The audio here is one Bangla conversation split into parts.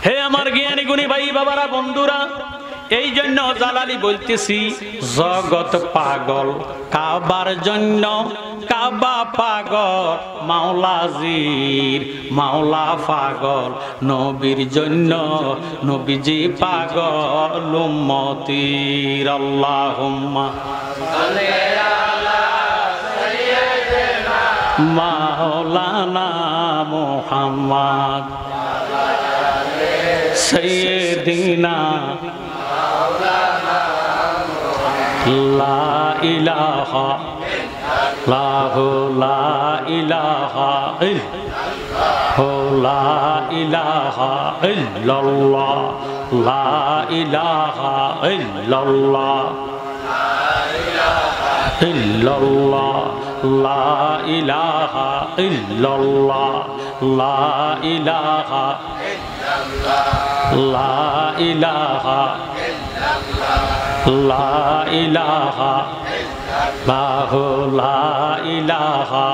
হে আমার জ্ঞানী গুণী ভাই বাবারা বন্ধুরা, এই জন্য জালালি বলতেছি, জগৎ পাগল কাবার জন্য, কাবা পাগল মাওলাজির, মাওলা পাগল নবীর জন্য, নবীজি পাগল উম্মতির। আল্লাহুম্মা সাল্লি আলা সাইয়্যিদিনা মাওলানা মুহাম্মদ সাইয়্যিদিনা লা ইলাহা লাহু লা ইলাহা ইল্লাল্লাহ লা ইলাহা ইল্লাল্লাহ লা ইলাহা ইল্লাল্লাহ ইল্লাল্লাহ লা ইলাহা ইল্লাল্লাহ লা ইলাহা লা ইলাহা লা ইলাহা লাহু লা ইলাহা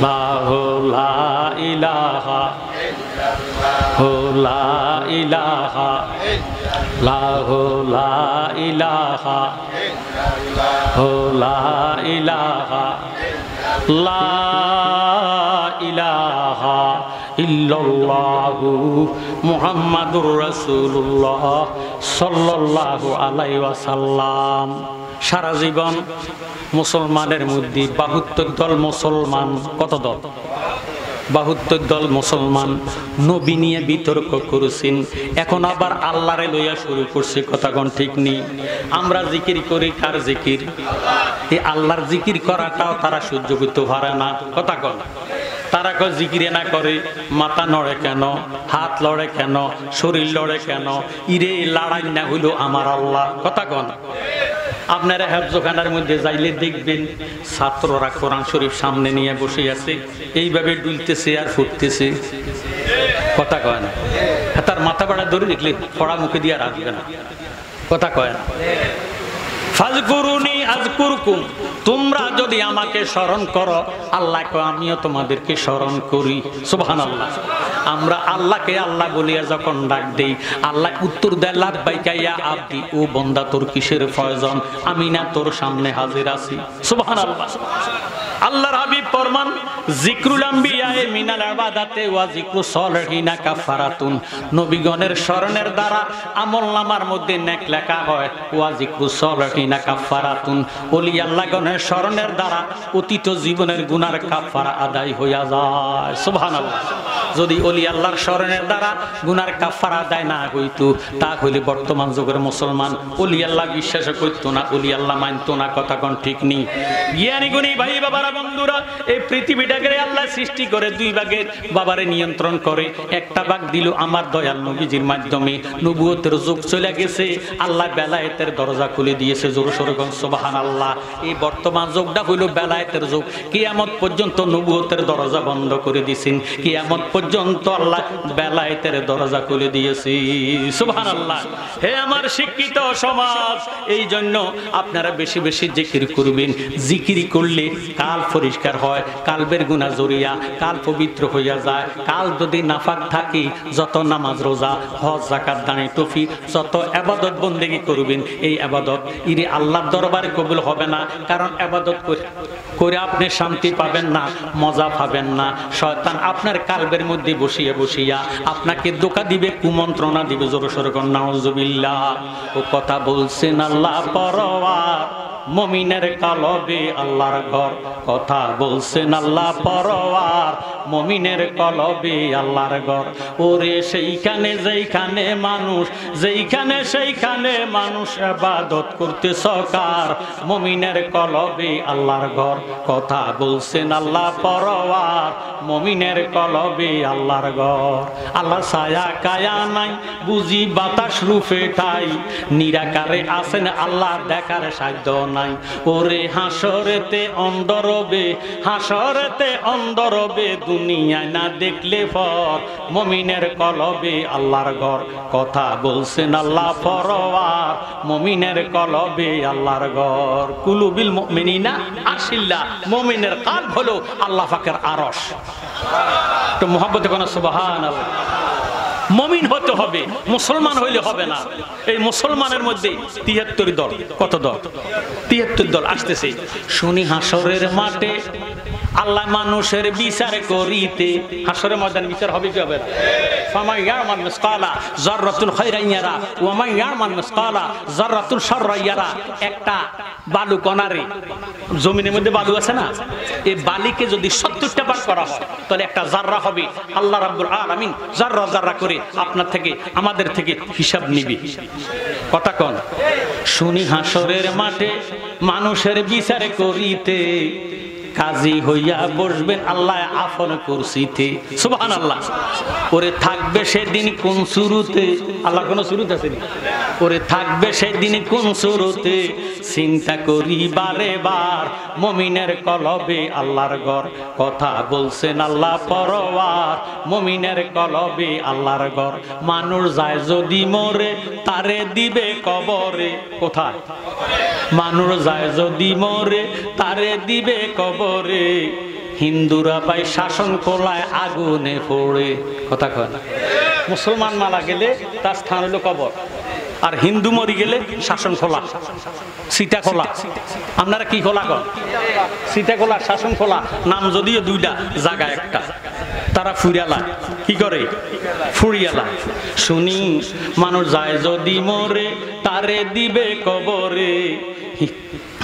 লাহু লা ইলাহা লা ইলাহা লাহু লা ইলাহা লা ইলাহা লা ইলাহা ইল্লাল্লাহু মুহাম্মাদুর রাসূলুল্লাহ সাল্লাল্লাহু আলাইহি ওয়াসাল্লাম। সারা জীবন মুসলমানের মধ্যে ৭২ দল মুসলমান, কত দল? ৭২ দল মুসলমান নবী নিয়ে বিতর্ক করেছেন, এখন আবার আল্লাহরে লইয়া শুরু করছে। কথা কোন ঠিক নেই? আমরা জিকির করি কার জিকির? এই আল্লাহর জিকির করাটাও তারা সহ্য করতে পারে না। কথা কোন? তারা কয় জিকিরে না করে মাথা নড়ে কেন, হাত লড়ে কেন, শরীর লড়ে কেন? ইরে লড়াই না হইল আমার আল্লাহ। কথা কোন? আপনারা হেফজখানার মধ্যে যাইলে দেখবেন ছাত্ররা কোরআন শরীফ সামনে নিয়ে বসে আছে, এইভাবে ডুলতেছে আর ফুটতেছে। কথা কয় না? তার মাথা বাড়া ধরে দেখলে ফড়া মুখে দিয়ে রাখবে না। কথা কয় না? ফাজকুরুনি আযকুরকুম, তোমরা যদি আমাকে স্মরণ করো, আল্লাহ কয় আমিও তোমাদেরকে স্মরণ করি। সুবহানাল্লাহ। আমরা আল্লাহকে আল্লাহ বলিয়া যখন ডাক দেই, আল্লাহ উত্তর দেয় লাব্বাইকা ইয়া আবদি, ও বান্দা তোর কিসের প্রয়োজন? আমি না তোর সামনে হাজির আছি। সুবহানাল্লাহ। আল্লাহর হাবিব ফরমান, যিকরুল আম্বিয়ায়ে মিনাল ইবাদাতে ওয়া যিকরুস সালিহিনা কাফারাতুন, নবীগণের স্মরণের দ্বারা আমলনামার মধ্যে নেক লেখা হয়। ওয়া যিকরুস সালিহিনা কাফারাতুন, ওলি আল্লাহগণের স্মরণের দ্বারা অতীত জীবনের গুনার কাফারা আদায় হইয়া যায়। সুবহানাল্লাহ। যদি ওলি আল্লাহর স্মরণের দ্বারা গুনার কাফারা আদায় না হইতো, তা হইলে বর্তমান যুগের মুসলমান ওলি আল্লাহ বিশ্বাস করতো না, ওলি আল্লাহ মানতো না। কথা কোন ঠিক নেই? জ্ঞানী গুণী ভাই বাবারা বন্ধুরা, এই পৃথিবীটাকে আল্লাহ সৃষ্টি করে দুই ভাগে বাবারে নিয়ন্ত্রণ করে। একটা ভাগ দিল আমার দয়াল নবীজির মাধ্যমে, নবুয়তের যুগ চলে গেছে, আল্লাহ বেলায়েতের দরজা খুলে দিয়েছে। জোর সোরে বলেন সুবহানাল্লাহ। এই বর্তমান যুগটা হইল বেলায়েতের যুগ। কিয়ামত পর্যন্ত নবুয়তের দরজা বন্ধ করে দিয়েছেন, কিয়ামত পর্যন্ত আল্লাহ বেলায়েতের দরজা খুলে দিয়েছে। সুবহানাল্লাহ। হে আমার শিক্ষিত সমাজ, এই জন্য আপনারা বেশি বেশি জিকির করবেন। জিকির করলে কাল পরিষ্কার হয়, কালবের গুনাহ জড়িয়া কাল পবিত্র হইয়া যায়। কাল যদি নাফাক থাকে, যত নামাজ রোজা হজ যাকাত দানে টফি যত ইবাদত বন্দেগী করবেন, এই ইবাদত ইরে আল্লাহর দরবারে কবুল হবে না। কারণ ইবাদত করে আপনি শান্তি পাবেন না, মজা পাবেন না। শয়তান আপনার কালবের মধ্যে বসিয়া বসিয়া আপনাকে ধোঁকা দিবে, কুমন্ত্রণা দিবে। জোরে সোরে কোন নাউজুবিল্লাহ। ও কথা বলছেন আল্লাহ পরওয়ার, মুমিনের কলবে আল্লাহর ঘর। কথা বলছেন আল্লাহ পরওয়ার, মুমিনের কলবে আল্লাহর ঘর। ওরে সেইখানে যেইখানে মানুষ, যেইখানে সেইখানে মানুষ ইবাদত করতে সকার, মুমিনের কলবে আল্লাহর ঘর। কথা বলছেন আল্লাহ পরওয়ার, মুমিনের কলবে আল্লাহর ঘর। আল্লাহ ছায়া কায়া নাই, বুঝি বাতাস রূপে ঠাই, নিরাকারে আছেন আল্লাহ দেখার সাধ্য নাই। ওরে হাসরেতে অন্ধরবে, হাসরেতে অন্ধরবে, দুনিয়ায় না দেখলে পর, মুমিনের কলবে আল্লাহর ঘর। কথা বলছেন আল্লাহ পরওয়ার, মুমিনের কলবে আল্লাহর ঘর। কুলুবিল মুমিনিনা আশিল্লাহ, মুমিনের কালব হলো আল্লাহ পাকের আরশ। তো মুহাব্বতে কোন সুবহানাল্লাহ। মুমিন হতে হবে, মুসলমান হইলে হবে না। এই মুসলমানের মধ্যে ৭৩ দল। কত দল? ৭৩ দল আসতেছে। শুনি হাসরের মাঠে আল্লাহ মানুষের বিচার করিতে। হাসরের ময়দান বিচার হবে কি হবে না? ফামান ইয়ামাল মিসকালা যাররাতুন খায়রান ইয়ারা ওয়া মান ইয়ামাল মিসকালা যাররাতুন শাররান ইয়ারা। একটা বালু কণারে, জমিনের মধ্যে বালু আছে না, এই বালিকে যদি ৭০টা ভাগ করা হয় তাহলে একটা জাররা হবে। আল্লাহ রাব্বুল আলামিন জাররা জাররা করে আপনার থেকে আমাদের থেকে হিসাব নিবি। কথা কোন? শুনি হাসরের মাঠে মানুষের বিচার করিতে কাজী হইয়া বসবেন আল্লাহ আফন কুরসিতে। সুবহানাল্লাহ। ওরে থাকবে সেদিন কোন শুরুতে? আল্লাহ কোন শুরুতে আছে? ওরে থাকবে সেদিন কোন শুরুতে? চিন্তা করি বারে বার মুমিনের কলবে আল্লাহর ঘর। কথা বলছেন আল্লাহ পরওয়ার মুমিনের কলবে আল্লাহর ঘর। মানুষ যায় যদি মরে তারে দিবে কবরে। কোথায়? মানুষ যায় যদি মরে তারে দিবে কবরে। হিন্দুরা পাই শাসন কোলায় আগুনে পড়ে। কথা কয় না? মুসলমান মারা গেলে তার স্থান হলো কবর, আর হিন্দু মরি গেলে শাসন খোলা, সীতা খোলা। আপনারা কি খোলা কন? সীতা খোলা, শাসন খোলা। নাম যদিও দুইটা, জায়গা একটা। তারা ফুরিয়ালা কি করে? ফুরিয়ালা। শুনি মানুষ যায় যদি মরে তারে দিবে কবরে।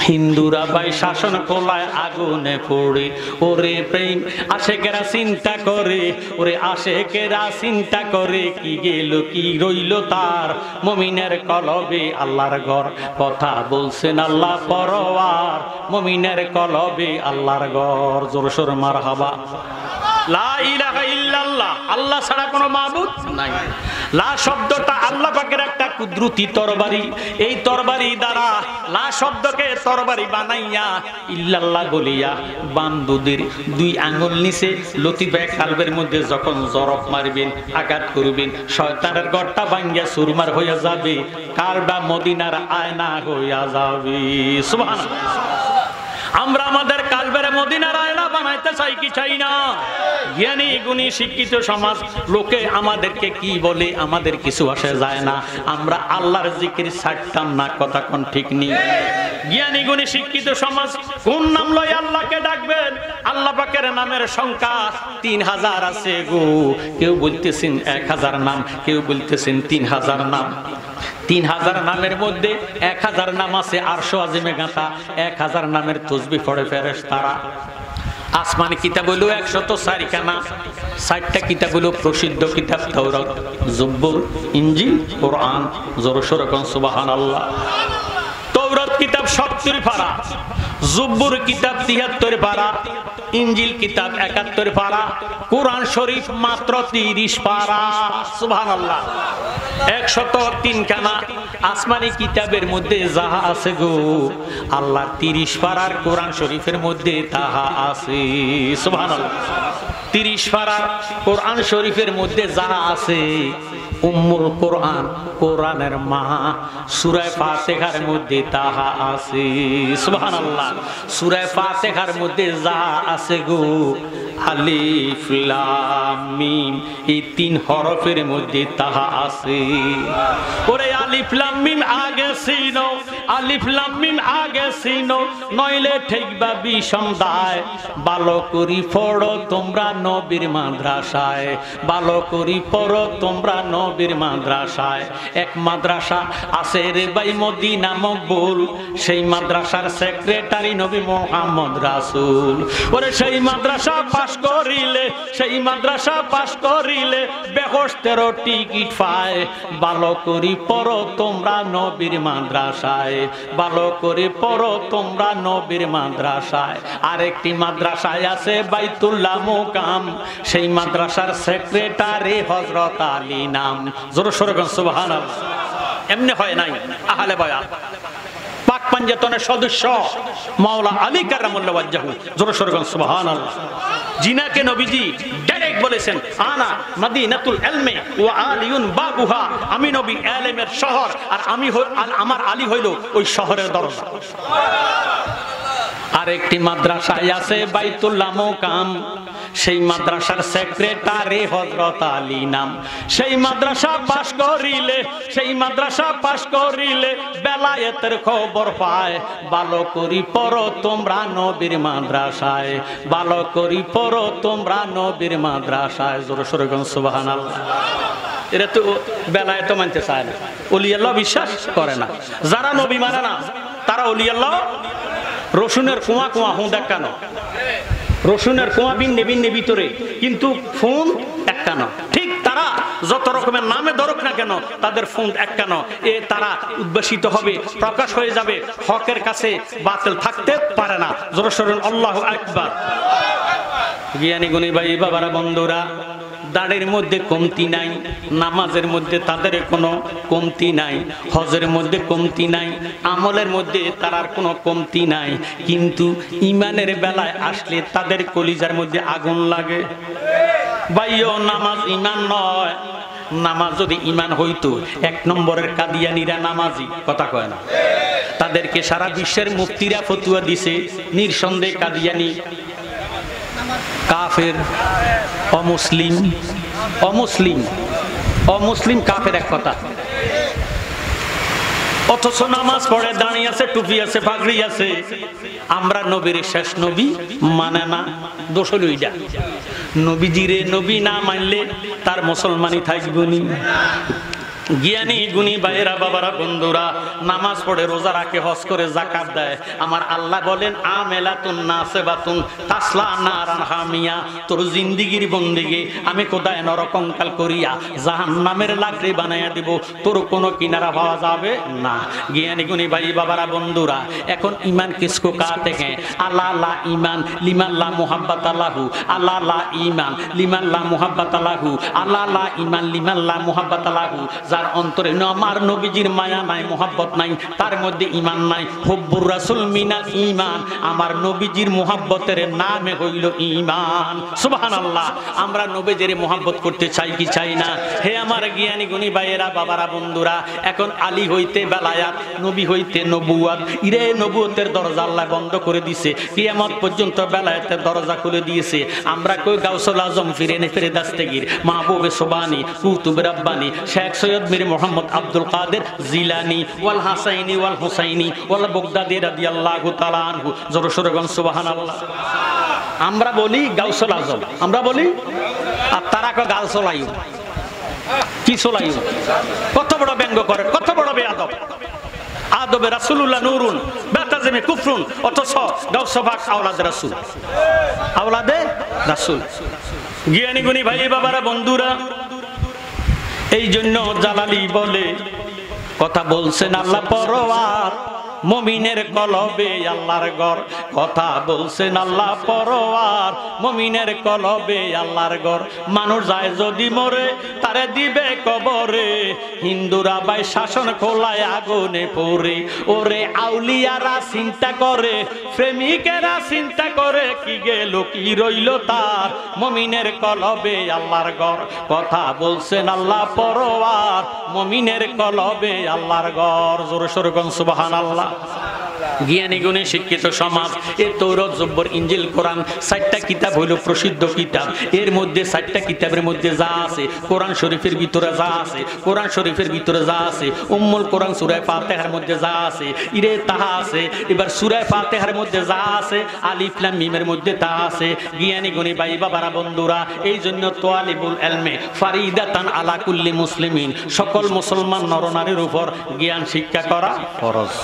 হিন্দুরা ভাই শাসন কোলায় আগুনে পড়ে। ওরে প্রেম আশেকেরা চিন্তা করে, ওরে আশেকেরা চিন্তা করে কি গেল কি রইল তার মুমিনের কলবে আল্লাহর ঘর। কথা বলছেন আল্লাহ পরওয়ার মুমিনের কলবে আল্লাহর ঘর। জোরসোর মারহাবা। লা ইলাহা ইল্লাল্লাহ, আল্লাহ ছাড়া কোনো মাবুদ নাই। লা শব্দটা আল্লাহ পাকের একটা কুদরতি তরবারি। এই তরবারি দ্বারা লা শব্দকে তরবারি বানাইয়া ইল্লাল্লাহ বলিয়া বান্দুদের ২ আঙ্গুল নিচে লতিফা কালবের মধ্যে যখন জরফ মারবেন, আঘাত করবেন, শয়তানের গড়টা ভাঙ্গিয়া সুরমার হইয়া যাবে, কালবা মদিনার আয়না হইয়া যাবে। সুবহানাল্লাহ। আমরা আমাদের কালবের মদিনার আয়না বানাইতে চাই কি চাই না? জ্ঞানী গুণী শিক্ষিত সমাজ, লোকে আমাদেরকে কি বলে আমাদের কিছু আসে যায় না। আমরা আল্লাহর জিকির ছাড়তাম না। কথা কোন ঠিক নেই? জ্ঞানী গুণী শিক্ষিত সমাজ কোন নাম লয় আল্লাহকে ডাকবেন? আল্লাহ পাকের নামের সংখ্যা ৩০০০ আছে গো। কেউ বলতেছেন ১০০০ নাম, কেউ বলতেছেন ৩০০০ নাম। ৩০০০ নামের মধ্যে ১০০০ নাম আছে আরশ আজিমে গাঁথা। ১০০০ নামের তসবিহ পড়ে ফেরেশতারা। আসমানি কিতাব হইল ১০৪ খানা। ৬০টা কিতাব হইল প্রসিদ্ধ কিতাব তাওরাত, জব্বুর, ইনজিল, কোরআন। জোরসোর কোন সুবহানাল্লাহ। তাওরাত কিতাব ৭০ পারা, জব্বুর কিতাব ৭৩ পারা, ইনজিল কিতাব ৭১ পারা, কোরআন শরীফ মাত্র ৩০ পারা। সুবহানাল্লাহ। ১০৩ খানা আসমানি কিতাবের মধ্যে যাহা আছে গো, আল্লাহ ৩০ পারার কোরআন শরীফের মধ্যে তাহা আছে। সুবহানাল্লাহ। ৩০ পারার কোরআন শরীফের মধ্যে যাহা আছে, উম্মুল কোরআন, কোরআনের মা, সূরা ফাতিহার মধ্যে তাহা আছে। সুবহানাল্লাহ। সূরা ফাতিহার মধ্যে যা আছে গো, আলিফ লাম মিম, এই ৩ হরফের মধ্যে তাহা আছে। ওরে আলিফ লাম মিম আগে চিনো, আলিফ লাম মিম আগে চিনো, নইলে ঠেকবা বিষম দায়। ভালো করি পড়ো তোমরা নবীর মাদ্রাসায়, ভালো করি পড়ো তোমরা নবীর মাদ্রাসায়। এক মাদ্রাসা আছে রে ভাই মদিনা মকবুল, সেই মাদ্রাসার সেক্রেটারি নবী মুহাম্মদ রাসূল। ওরে সেই মাদ্রাসা পাশ করিলে, সেই মাদ্রাসা পাশ করিলে বেহেশতের টিকিট পায়। ভালো করি পড়ো তোমরা নবীর মাদ্রাসায়, ভালো করে পড়ো তোমরা নবীর মাদ্রাসায়। আরেকটি মাদ্রাসায় আছে বাইতুল্লাহ মুকাম, সেই মাদ্রাসার সেক্রেটারি হযরত আলী নাম। জোরে সোরে সুবহানাল্লাহ। এমনি হয় নাই, আহলে বায়াত পাক পাঞ্জাতনের সদস্য মাওলা আলী কারামুল্লাহ ওয়াজহু। জোরে সোরে সুবহানাল্লাহ। জিনাকে নবীজি ডাইরেক্ট বলেছেন, আনা মদিনাতুল ইলমি ওয়া আলিউন বাবুহা, আমি নবী ইলমের শহর, আর আমি আমার আলী হইল ওই শহরের দরজা। আরেকটি মাদ্রাসায় আছে বাইতুল্লাহ মুকাম, সেই মাদ্রাসার সেক্রেটারি হযরত আলী নাম। সেই মাদ্রাসা পাশ করিলে বেলায়েতের খবর পায়। ভালো করি পড়ো তোমরা নবীর মাদ্রাসায়, ভালো করি পড়ো তোমরা নবীর মাদ্রাসায়। জোরে সোরে বলুন সুবহানাল্লাহ। এরা তো বেলায়েত মানতে চায় না, ওলি আল্লাহ বিশ্বাস করে না। যারা নবী মানে না তারা ওলি আল্লাহ। রসুনের কুয়া কুয়া হুঁ দেখানো, রসুনের কুয়া ভিন্নে ভিন্নে ভিতরে, কিন্তু ফোন একটানো। ঠিক তারা যত রকমের নামে ধরুক না কেন, তাদের ফোন একটানো। তারা উদ্ভাসিত হবে, প্রকাশ হয়ে যাবে, হকের কাছে বাতিল থাকতে পারে না। জোরে সোরে আল্লাহু আকবার। জ্ঞানী গুণী ভাই বাবারা বন্ধুরা, দাড়ির মধ্যে কমতি নাই, নামাজের মধ্যে তাদের কোনো কমতি নাই, হজের মধ্যে কমতি নাই, আমলের মধ্যে তার কোনো কমতি নাই, কিন্তু ইমানের বেলায় আসলে তাদের কলিজার মধ্যে আগুন লাগে। ভাইও নামাজ ইমান নয়। নামাজ যদি ইমান হইতো, 1 নম্বরের কাদিয়ানীরা নামাজি, কথা কয় না? তাদেরকে সারা বিশ্বের মুফতিরা ফতুয়া দিছে, নিঃসন্দেহে কাদিয়ানী কাফের, অমুসলিম, অমুসলিম, অমুসলিম কাফের এক কথা। অথচ নামাজ পড়ে, দাঁড়িয়ে আছে, টুপি আছে, পাগড়ি আছে। আমরা নবীর শেষ নবী মানে না। দোষ হলো এইটা, নবীজিরে নবী না মানলে তার মুসলমানই থাকবনি। জ্ঞানী গুণী ভাইয়েরা বাবারা বন্ধুরা, নামাজ পড়ে, রোজা রাখে, হজ করে, যাকাত দেয়। আমার আল্লাহ বলেন আমেলাতুন নাসিবাতুন তাসলা নারান হামিয়া। তোর জিন্দেগির বন্দেগি আমি কোদায় নরকঙ্কাল করিয়া জাহান্নামের লাকড়ি বানাইয়া দিব, তোর কোনো কিনারা পাওয়া যাবে না। জ্ঞানী গুণী ভাই বাবারা বন্ধুরা, এখন ইমান কিসকো কাতে হ্যাঁ? আল্লাহ লা ইমান লিমান লা মুহাব্বাত আল্লাহু, আল্লাহ লা ইমান লিমান লা মুহাব্বাত আল্লাহু, আল্লাহ লা ইমান লিমান লা মুহাব্বাত আল্লাহু। যার অন্তরে আমার নবীজির মায়া নাই, মোহাব্বত নাই, তার মধ্যে ইমান নাই। হুব্বুর রাসূল মিনাল ঈমান, আমার নবীজির মোহাব্বতের নামে হইল ঈমান। সুবহানাল্লাহ। আমরা নবীজির মোহাব্বত করতে চাই কি চাই না? হে আমার জ্ঞানী গুণী ভাইয়েরা বাবারা বন্ধুরা, এখন আলী হইতে বেলায়াত, নবী হইতে নবুয়াত। ইরে নবুয়তের দরজা আল্লাহ বন্ধ করে দিয়েছে, কিয়ামত পর্যন্ত বেলায়াতের দরজা খুলে দিয়েছে। আমরা কই গাউসুল আজম ফিরে দাস্তেগীর, মাহবুবে সুবহানী, কুতুবে রাব্বানী, শেখ সৈয়দ মীর মোহাম্মদ আব্দুল কাদের জিলানী, ওয়াল হাসাইনি ওয়াল হুসাইনি ওয়াল বগদাদি রাদিয়াল্লাহু তাআলা আনহু। জোরে সোরে বলুন সুবহানাল্লাহ। আমরা বলি গাউসুল আজম, আমরা বলি, আর তারা কয় গাউসুল আইয়ুব। কি সোলাইয়ুব? কত বড় ব্যঙ্গ করে, কত বড় বেয়াদব। আদবে রাসূলুল্লাহ নূরুন বাতাজমে কুফরুন, অথচ গাউসে পাক আওলাদে রাসূল, আওলাদে রাসূল। জ্ঞানী গুণী ভাই বাবারা বন্ধুরা, এই জন্য জালালি বলে, কথা বলছেন আল্লাহ পরওয়ার, মুমিনের কলবে আল্লাহর ঘর। কথা বলছেন আল্লাহ পরওয়ার, মুমিনের কলবে আল্লাহর ঘর। মানুষ যায় যদি মরে, তারে দিবে কবরে, হিন্দুরা ভাই শাসন খোলায় আগুনে পড়ে। ওরে আউলিয়ারা চিন্তা করে, প্রেমিকেরা চিন্তা করে, কি গেল কি রইল তার, মুমিনের কলবে আল্লাহর ঘর। কথা বলছেন আল্লাহ পরওয়ার, মুমিনের কলবে আল্লাহর ঘর। জোরে সোরে বলুন সুবহানাল্লাহ। জ্ঞানী গুণী শিক্ষিত সমাজ, এ তৌরাত জব্বর ইনজিল কোরআন 4টা কিতাব হইল প্রসিদ্ধ কিতাব। এর মধ্যে 4টা কিতাবের মধ্যে যা আছে, কোরআন শরীফের ভিতরে যা আছে, কোরআন শরীফের ভিতরে যা আছে, উম্মুল কোরআন সূরা ফাতিহার মধ্যে যা আছে, ইরে তাহা আছে। এবার সূরা ফাতিহার মধ্যে যা আছে, আলিফ লাম মিমের মধ্যে তা আছে। জ্ঞানী গুণী ভাই বাবারা বন্ধুরা, এই জন্য তালিবুল ইলমে ফারিদাতান আলা কুল্লি মুসলিমিন, সকল মুসলমান নরনারীর উপর জ্ঞান শিক্ষা করা ফরজ।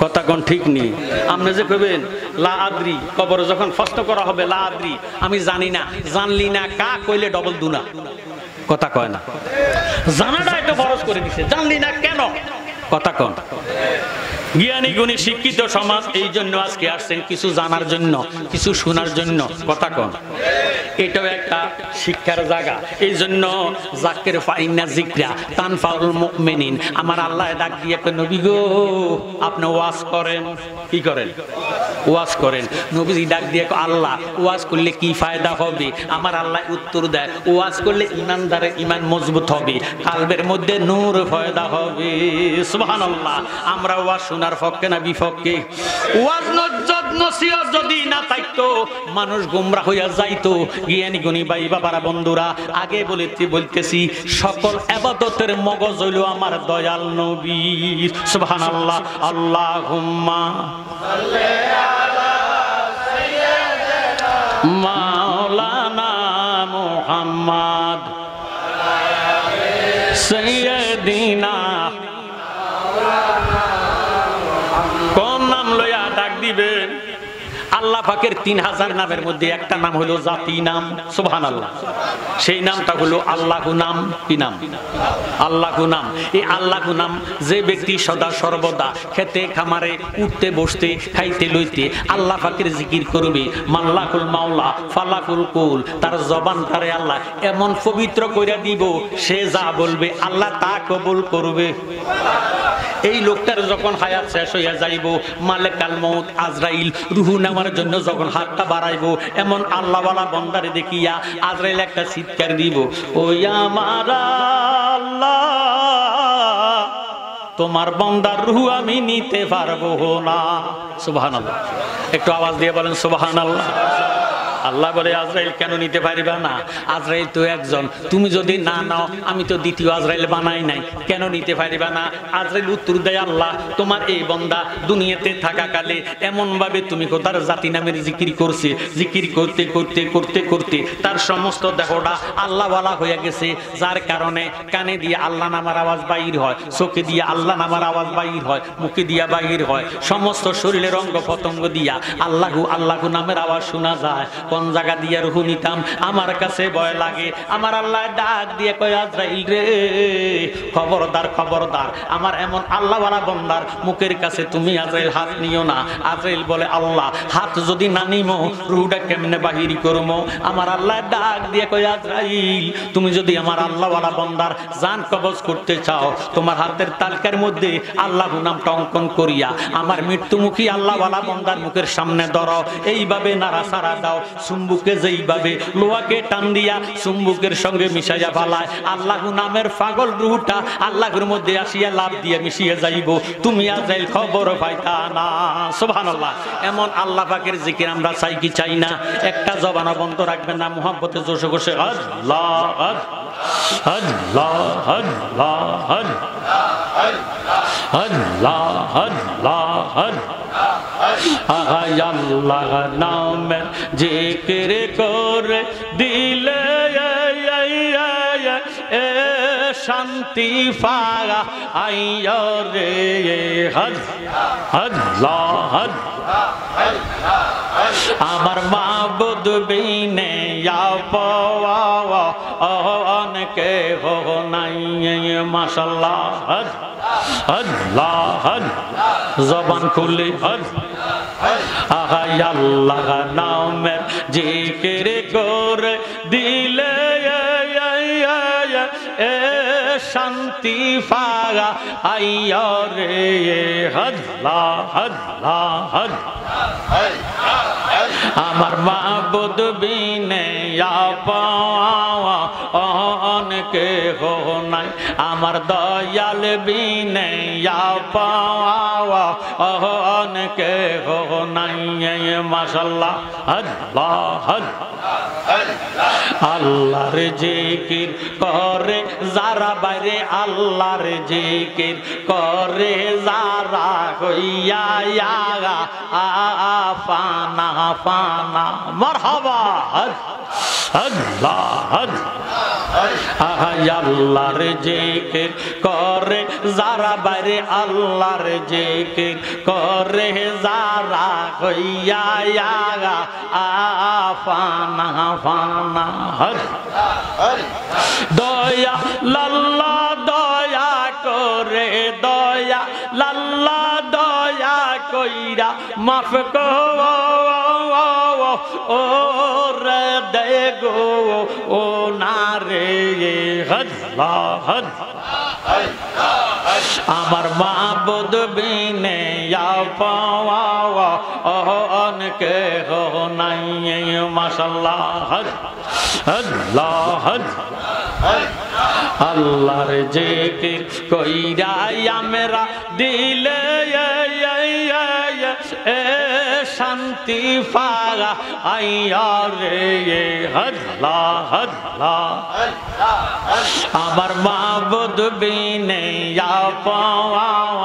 কথা কোন ঠিক নেই? আপনি যে কইবেন লা আদ্রি, কবরে যখন প্রশ্ন করা হবে লা আদ্রি, আমি জানি না, জানলি না কা কইলে ডবল দুনা, কথা কয় না। জানাটা এটা ফরজ করে দিছে, জানলি না কেন, কথা কোন? জ্ঞানী গুণী শিক্ষিত সমাজ এই জন্য আজকে আসছেন কিছু জানার জন্য, কিছু শোনার জন্য, কথা কোন? এটাও একটা শিক্ষার জায়গা। এই জন্য যাকির ফাইন্না যিকরা তানফাউল মুমিনিন, আমার আল্লাহ ডাক দিয়ে কয়, নবী গো আপনি ওয়াজ করেন। কি করেন? ওয়াজ করেন। নবীজি ডাক দিয়ে কয়, আল্লাহ ওয়াজ করলে কি ফায়দা হবে? আমার আল্লাহ উত্তর দেয়, ওয়াজ করলে ইমানদারের ইমান মজবুত হবে, কালবের মধ্যে নূর পয়দা হবে। সুবহানাল্লাহ। আমরা ওয়াজ শোনার পক্ষে না বিপক্ষে? ওয়াজ নজ্জত নসিহত যদি না থাকতো মানুষ গোমরা হইয়া যাইতো। জ্ঞানী গুণী ভাই বাবারা বন্ধুরা, আগে বলতেছি সকল ইবাদতের মগজ হইল আমার দয়াল নবীর। সুবহানাল্লাহ। আল্লাহুম্মা সাল্লি আলা সাইয়্যিদিনা মাওলানা মুহাম্মদ সাইয়্যিদিনা। কোন নাম লইয়া ডাক দিবেন? আল্লাহ পাকের 3000 নামের মধ্যে একটা নাম হলো জাতি নাম। সুবহানাল্লাহ। সেই নামটা হলো আল্লাহু নাম। কি নাম? আল্লাহু নাম। এই আল্লাহু নাম যে ব্যক্তি সদা সর্বদা খেতে খামারে উঠতে বসতে খাইতে লইতে আল্লাহ পাকের জিকির করবে, মাল্লাকুল মাওলা ফালাকুল কুল, তার জবানটারে আল্লাহ এমন পবিত্র কইরা দিব, সে যা বলবে আল্লাহ তা কবুল করবে। এই লোকটার যখন হায়াত শেষ হইয়া যাইব, মালেকাল মউত আজরাইল রূহ নেওয়ার জন্য যখন হাতটা বাড়াইবো, এমন আল্লাহওয়ালা বন্দারে দেখিয়া আজরাইল একটা চিৎকার দিব, ওই আমার আল্লাহ, তোমার বন্দার রূহ আমি নিতে পারবো না। সুবহানাল্লাহ। একটু আওয়াজ দিয়ে বলেন সুবহানাল্লাহ। আল্লাহ বলে, আজরাইল কেন নিতে পারিবা না? আজরাইল তো একজন, তুমি যদি না নাও আমি তো দ্বিতীয় আজরাইল বানাই নাই, কেন নিতে পারিবা না? আজরাইল উত্তর দেয়, আল্লাহ তোমার এই বন্দা দুনিয়াতে থাকাকালে এমন ভাবে তুমি তার জাতি নামের জিকির করছে, জিকির করতে করতে করতে করতে তার সমস্ত দেহটা আল্লাহওয়ালা হয়ে গেছে, যার কারণে কানে দিয়ে আল্লাহ নামার আওয়াজ বাহির হয়, চোখে দিয়ে আল্লাহ নামার আওয়াজ বাহির হয়, মুখে দিয়া বাহির হয়, সমস্ত শরীরের অঙ্গ পতঙ্গ দিয়া আল্লাহু আল্লাহু নামের আওয়াজ শোনা যায়। কোন জায়গা দিয়ে রূহ নিতাম আমার কাছে ভয় লাগে। আমার আল্লাহ ডাক দিয়ে কয়, আজরাইল রে, খবরদার খবরদার, আমার এমন আল্লাহওয়ালা বন্দার মুখের কাছে তুমি আজরাইল হাত নিও না। আজরাইল বলে, আল্লাহ হাত যদি না নিমো রূহটা কেমনে বাহির করবো? আমার আল্লাহ ডাক দিয়ে কয়, আজরাইল তুমি যদি আমার আল্লাহওয়ালা বন্দার জান কবজ করতে চাও, তোমার হাতের তালকার মধ্যে আল্লাহু নামটা অঙ্কন করিয়া আমার মৃত্যুমুখী আল্লাহওয়ালা বন্দার মুখের সামনে ধরো, এইভাবে নাড়াচাড়া দাও। চুম্বুকে যেইভাবে লোহাকে টান দিয়া চুম্বুকের সঙ্গে মিশাইয়া ফালায়, আল্লাহু নামের পাগল রূহটা আল্লাহর মধ্যে আসিয়া লাভ দিয়ে মিশিয়ে যাইব, তুমি আজরাইল খবর পাইতা না। সুবহানাল্লাহ। এমন আল্লাহ পাকের জিকির আমরা চাই কি চাই না? একটা জবানও বন্ধ রাখবেন না, মুহাব্বতে জোশে গোশে আল্লাহ আল্লাহ আল্লাহ আল্লাহ আল্লাহ আল্লাহ নামের জিকির করে দিলে শান্তি পাওয়া আইয়ো রে। আল্লাহ আমার মাবুদ বিনে পাওয়া অনেকে হো নাই। মাশাআল্লাহ। আল্লাহ জবান খুলে আল্লাহ নামের জিকির করে দিলে শান্তি পাওয়া আইয়ো রে। আল্লাহ আল্লাহ আমার মাবুদ বিনে পাওয়া অনেকে হো নাই, আমার দয়াল বিনে পাওয়া অনেকে হো নাই। মাশাআল্লাহ। আল্লাহ আল্লাহর জিকির করে যারা বাইরে, আল্লাহর জিকির করে যারা হইয়া ফানা ফানা। মারহাবা। আল্লাহ আল্লাহর জিকির করে যারা বাইরে, আল্লাহর জিকির করে যারা হইয়া ফানা ফানা। দয়া লাল্লা দয়া করে, দয়া লাল্লা দয়া কইরা মাফ ও রে দে গো ও না রে। আল্লাহ আমার মাবুদ বিনে পাওয়া অনেকে হো নাই। মাশাআল্লাহ। আল্লাহ আল্লাহর জিকির কইরা আমরা দিলে শান্তি পাগা আইয়া রে আল্লাহ আল্লাহ আমার মাবুদ বিনে আপন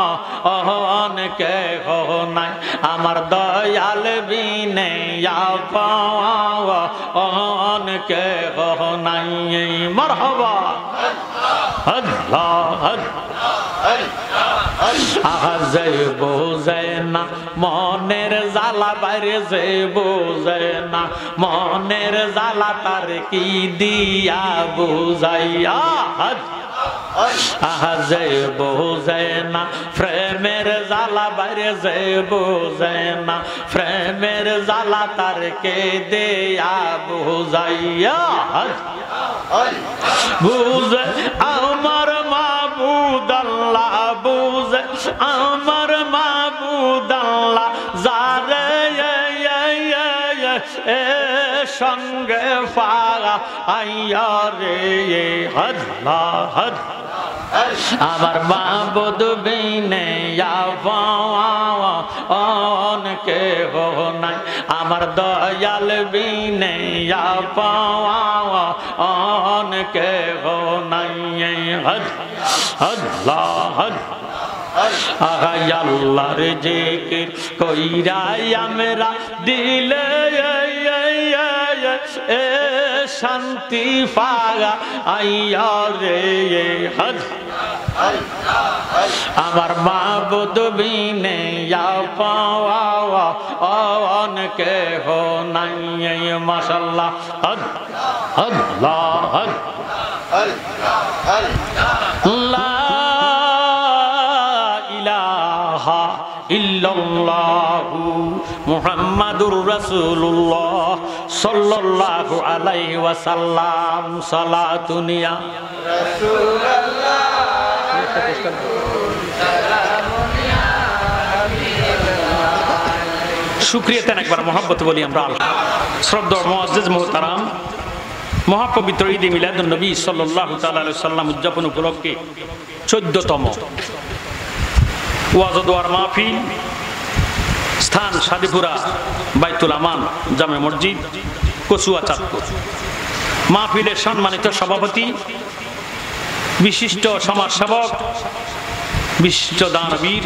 কে হো নাই আমার দয়াল বিনে আপন কে হো নাই মারহাবা আল্লাহ আজে বোঝে না মনের জ্বালা বাইরে যে বোঝে না মনের জ্বালা তার কি দিয়া বুঝাইয়া আজে বোঝে না প্রেমের জ্বালা বাইরে যে বোঝে না প্রেমের জ্বালা তার কে দেয়া বুঝাইয়া বুঝে আমার মাবুদ আল্লাহ বুঝে আমার মাবুদ আল্লাহ যারে সঙ্গে পাগা আইয়া রে আল্লাহ আমার মাবুদ বিনে আপন কে হো নাই আমার দয়াল বিনে আপন কে হো নাই আল্লাহ আল্লাহর জিকির কইরা আমরা দিলে শান্তি পাগা আইয়া রে আমার মাবুদ বিনে আপন কে হো নাই মাশাআল্লাহ আল্লাহ লা ইলাহা ইল্লাল্লাহু মুহাম্মাদুর রাসূলুল্লাহ সাল্লাল্লাহু আলাইহি ওয়াসাল্লাম সালাতুন ইয়া রাসূলুল্লাহ শুকরিয়া তেন একবার মহব্বত বলি আমরা শ্রদ্ধা মুআজ্জিজ মুহতারাম মহাপবিত্র ঈদে মিলাদুন নবী সাল্লাল্লাহু তাআলা আলাইহি সাল্লাম উদযাপন উপলক্ষে 14তম ওয়াজ ও দোয়ার মাহফিল স্থান সাদিপুরা বাইতুল আমান জামে মসজিদ কচুয়া চাঁদপুর মাহফিলের সম্মানিত সভাপতি বিশিষ্ট সমাজসেবক বিশিষ্ট দানবীর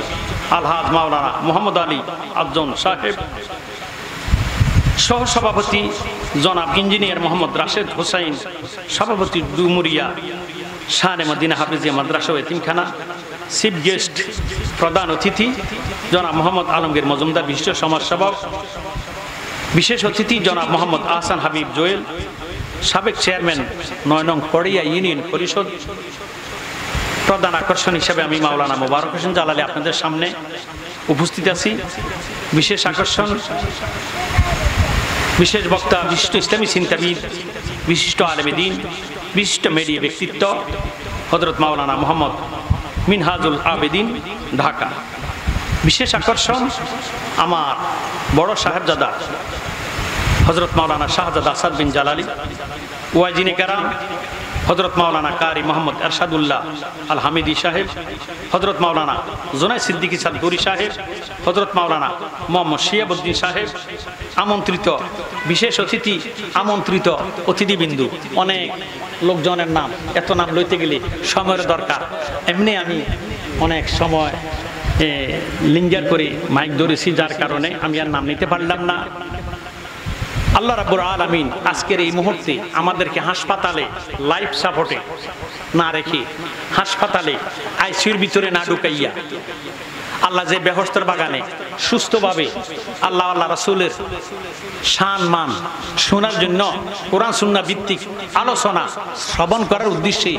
আলহাজ মাওলানা মোহাম্মদ আলী আফজন সাহেব সহসভাপতি জনাব ইঞ্জিনিয়ার মোহাম্মদ রাশেদ হোসাইন সভাপতি ডুমুরিয়া শানে মদিনা হাফিজিয়া মাদ্রাসা ও এতিমখানা চিফ গেস্ট প্রধান অতিথি জনাব মোহাম্মদ আলমগীর মজুমদার বিশিষ্ট সমাজসেবক বিশেষ অতিথি জনাব মোহাম্মদ আহসান হাবিব জোয়েল সাবেক চেয়ারম্যান ৯ নং পড়িয়া ইউনিয়ন পরিষদ প্রধান আকর্ষণ হিসেবে আমি মাওলানা মোবারক হোসেন জালালি আপনাদের সামনে উপস্থিত আছি বিশেষ আকর্ষণ বিশেষ বক্তা বিশিষ্ট ইসলামী চিন্তাবিদ বিশিষ্ট আলেমে দ্বীন বিশিষ্ট মিডিয়া ব্যক্তিত্ব হযরত মাওলানা মোহাম্মদ মিনহাজুল আবেদিন ঢাকা বিশেষ আকর্ষণ আমার বড় সাহেবজাদা হযরত মাওলানা শাহজাদা আসাদ বিন জালালি ওয়াজিনে কেরাম হযরত মাওলানা কারি মোহাম্মদ এরশাদুল্লাহ আল হামিদি সাহেব হযরত মাওলানা জোনাই সিদ্দিকী সাদগুরি সাহেব হযরত মাওলানা মোহাম্মদ শিয়াবুদ্দিন সাহেব আমন্ত্রিত বিশেষ অতিথি আমন্ত্রিত অতিথিবিন্দু অনেক লোকজনের নাম এত নাম লইতে গেলে সময়ের দরকার এমনি আমি অনেক সময় লিঙ্গার করে মাইক ধরেছি যার কারণে আমি আর নাম নিতে পারলাম না আল্লাহ রাব্বুল আলামিন আজকের এই মুহূর্তে আমাদেরকে হাসপাতালে লাইফ সাপোর্টে না রেখে হাসপাতালে আইসিইউর ভিতরে না ঢুকাইয়া আল্লাহ যে বেহেশতের বাগানে সুস্থভাবে আল্লাহ আল্লাহ রাসূলের শান মান শোনার জন্য কোরআন সুন্নাহ ভিত্তিক আলোচনা শ্রবণ করার উদ্দেশ্যে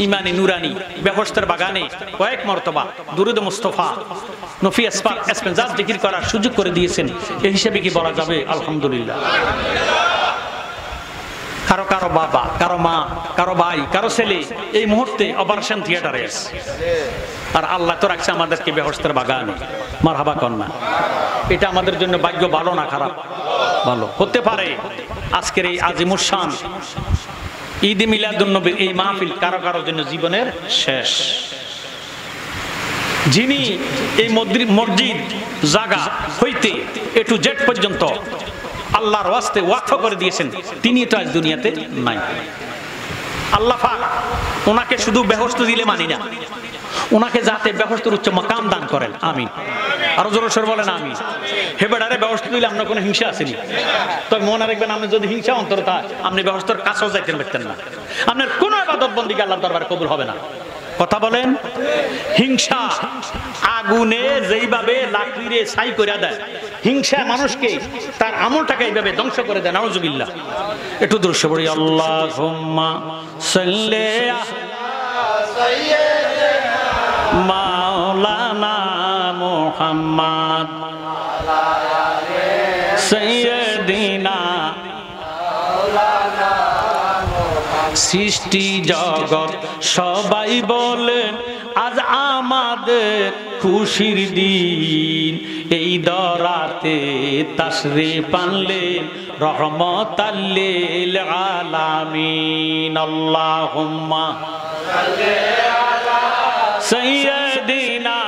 ইমানি নুরানি বেহেশতের বাগানে কয়েক মর্তবা দুরূদ মুস্তাফা নফি আসফাক এসপেনজাজ জিকির করার সুযোগ করে দিয়েছেন এই হিসেবে কি বলা যাবে আলহামদুলিল্লাহ কারো কারো বাবা কারো মা কারো ভাই কারো ছেলে এই মুহূর্তে অপারেশন থিয়েটারে আছে আর আল্লাহ তো রাখছে আমাদেরকে বেহেশতের বাগানে মারহাবা কন্যা এটা আমাদের জন্য ভাগ্য ভালো না খারাপ ভালো হতে পারে আজকের এই আজিমুস শান ঈদ মিলাদুন নবীর এই মাহফিল কারো কারোর জন্য জীবনের শেষ যিনি এই মসজিদ জায়গা হইতে এ টু জেড পর্যন্ত আল্লাহর ওয়াস্তে ওয়াকফ করে দিয়েছেন, তিনি তো আজ দুনিয়াতে নাই। আল্লাহ পাক ওনাকে শুধু বেহস্ত দিলে মানি না, ওনাকে যাতে বেহস্তের উচ্চ মাকাম দান করেন, আমিন। আরো জোরে সরে বলেন আমিন। হে বেড়ারে বেহস্ত দিলে আপনার কোনো হিংসা আসেনি, তবে মনে রাখবেন আপনি যদি হিংসা অন্তর তা আপনি বেহস্তর কাছেও যাইতে পারতেন না, আপনার কোনো ইবাদত বন্দেগী আল্লাহর দরবারে কবুল হবে না। কথা বলেন। হিংসা আগুনে যেইভাবে লাকড়িরে ছাই করে দেয়, হিংসা মানুষকে তার আমলটাকে এইভাবে ধ্বংস করে দেয়। নাউজুবিল্লাহ। একটু দৃশ্য পড়ি, আল্লাহুম্মা সাল্লি আলা মাওলানা মুহাম্মদ সাইয়্যিদিনা। সৃষ্টি জগৎ সবাই বলেন আজ আমাদের খুশির দিন, এই দরাতে তাশরীফ আনলেন রহমাতাল লিল আলামিন। আল্লাহুম্মা সাল্লি আলা সাইয়্যিদিনা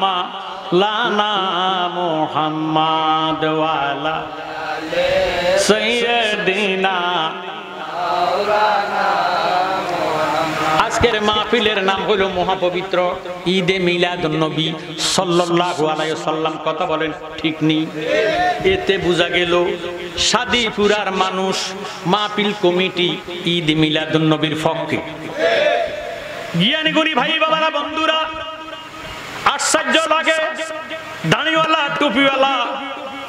মাওলানা মুহাম্মদ ওয়া আলা সাইয়্যিদিনা। আজকের মাহফিলের নাম হলো মহাপবিত্র ঈদে মিলাদুন নবী সাল্লাল্লাহু আলাইহি ওয়াসাল্লাম। কথা বলেন ঠিক নেই? এতে বোঝা গেল সাদিপুরার মানুষ, মাহফিল কমিটি ঈদ মিলাদুন নবীর পক্ষে। জ্ঞানী গুণী ভাই বাবারা বন্ধুরা, আশ্চর্য লাগে, দাড়িওয়ালা টুপিওয়ালা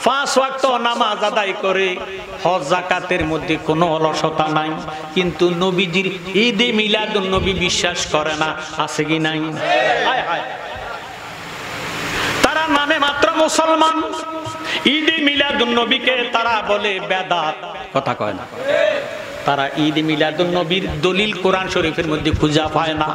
5 ওয়াক্ত নামাজ আদায় করে, হজ যাকাতের মধ্যে কোনো অলসতা নাই, কিন্তু নবীজির ঈদে মিলাদুন নবী বিশ্বাস করে না। আছে কি নাই? হায় হায়, তারা নামে মাত্র মুসলমান, ঈদে মিলাদুন নবীকে তারা বলে বেদাত। কথা কয় না? তারা ঈদে মিলাদুন নবীর দলিল কোরআন শরীফের মধ্যে খুঁজে পায় না।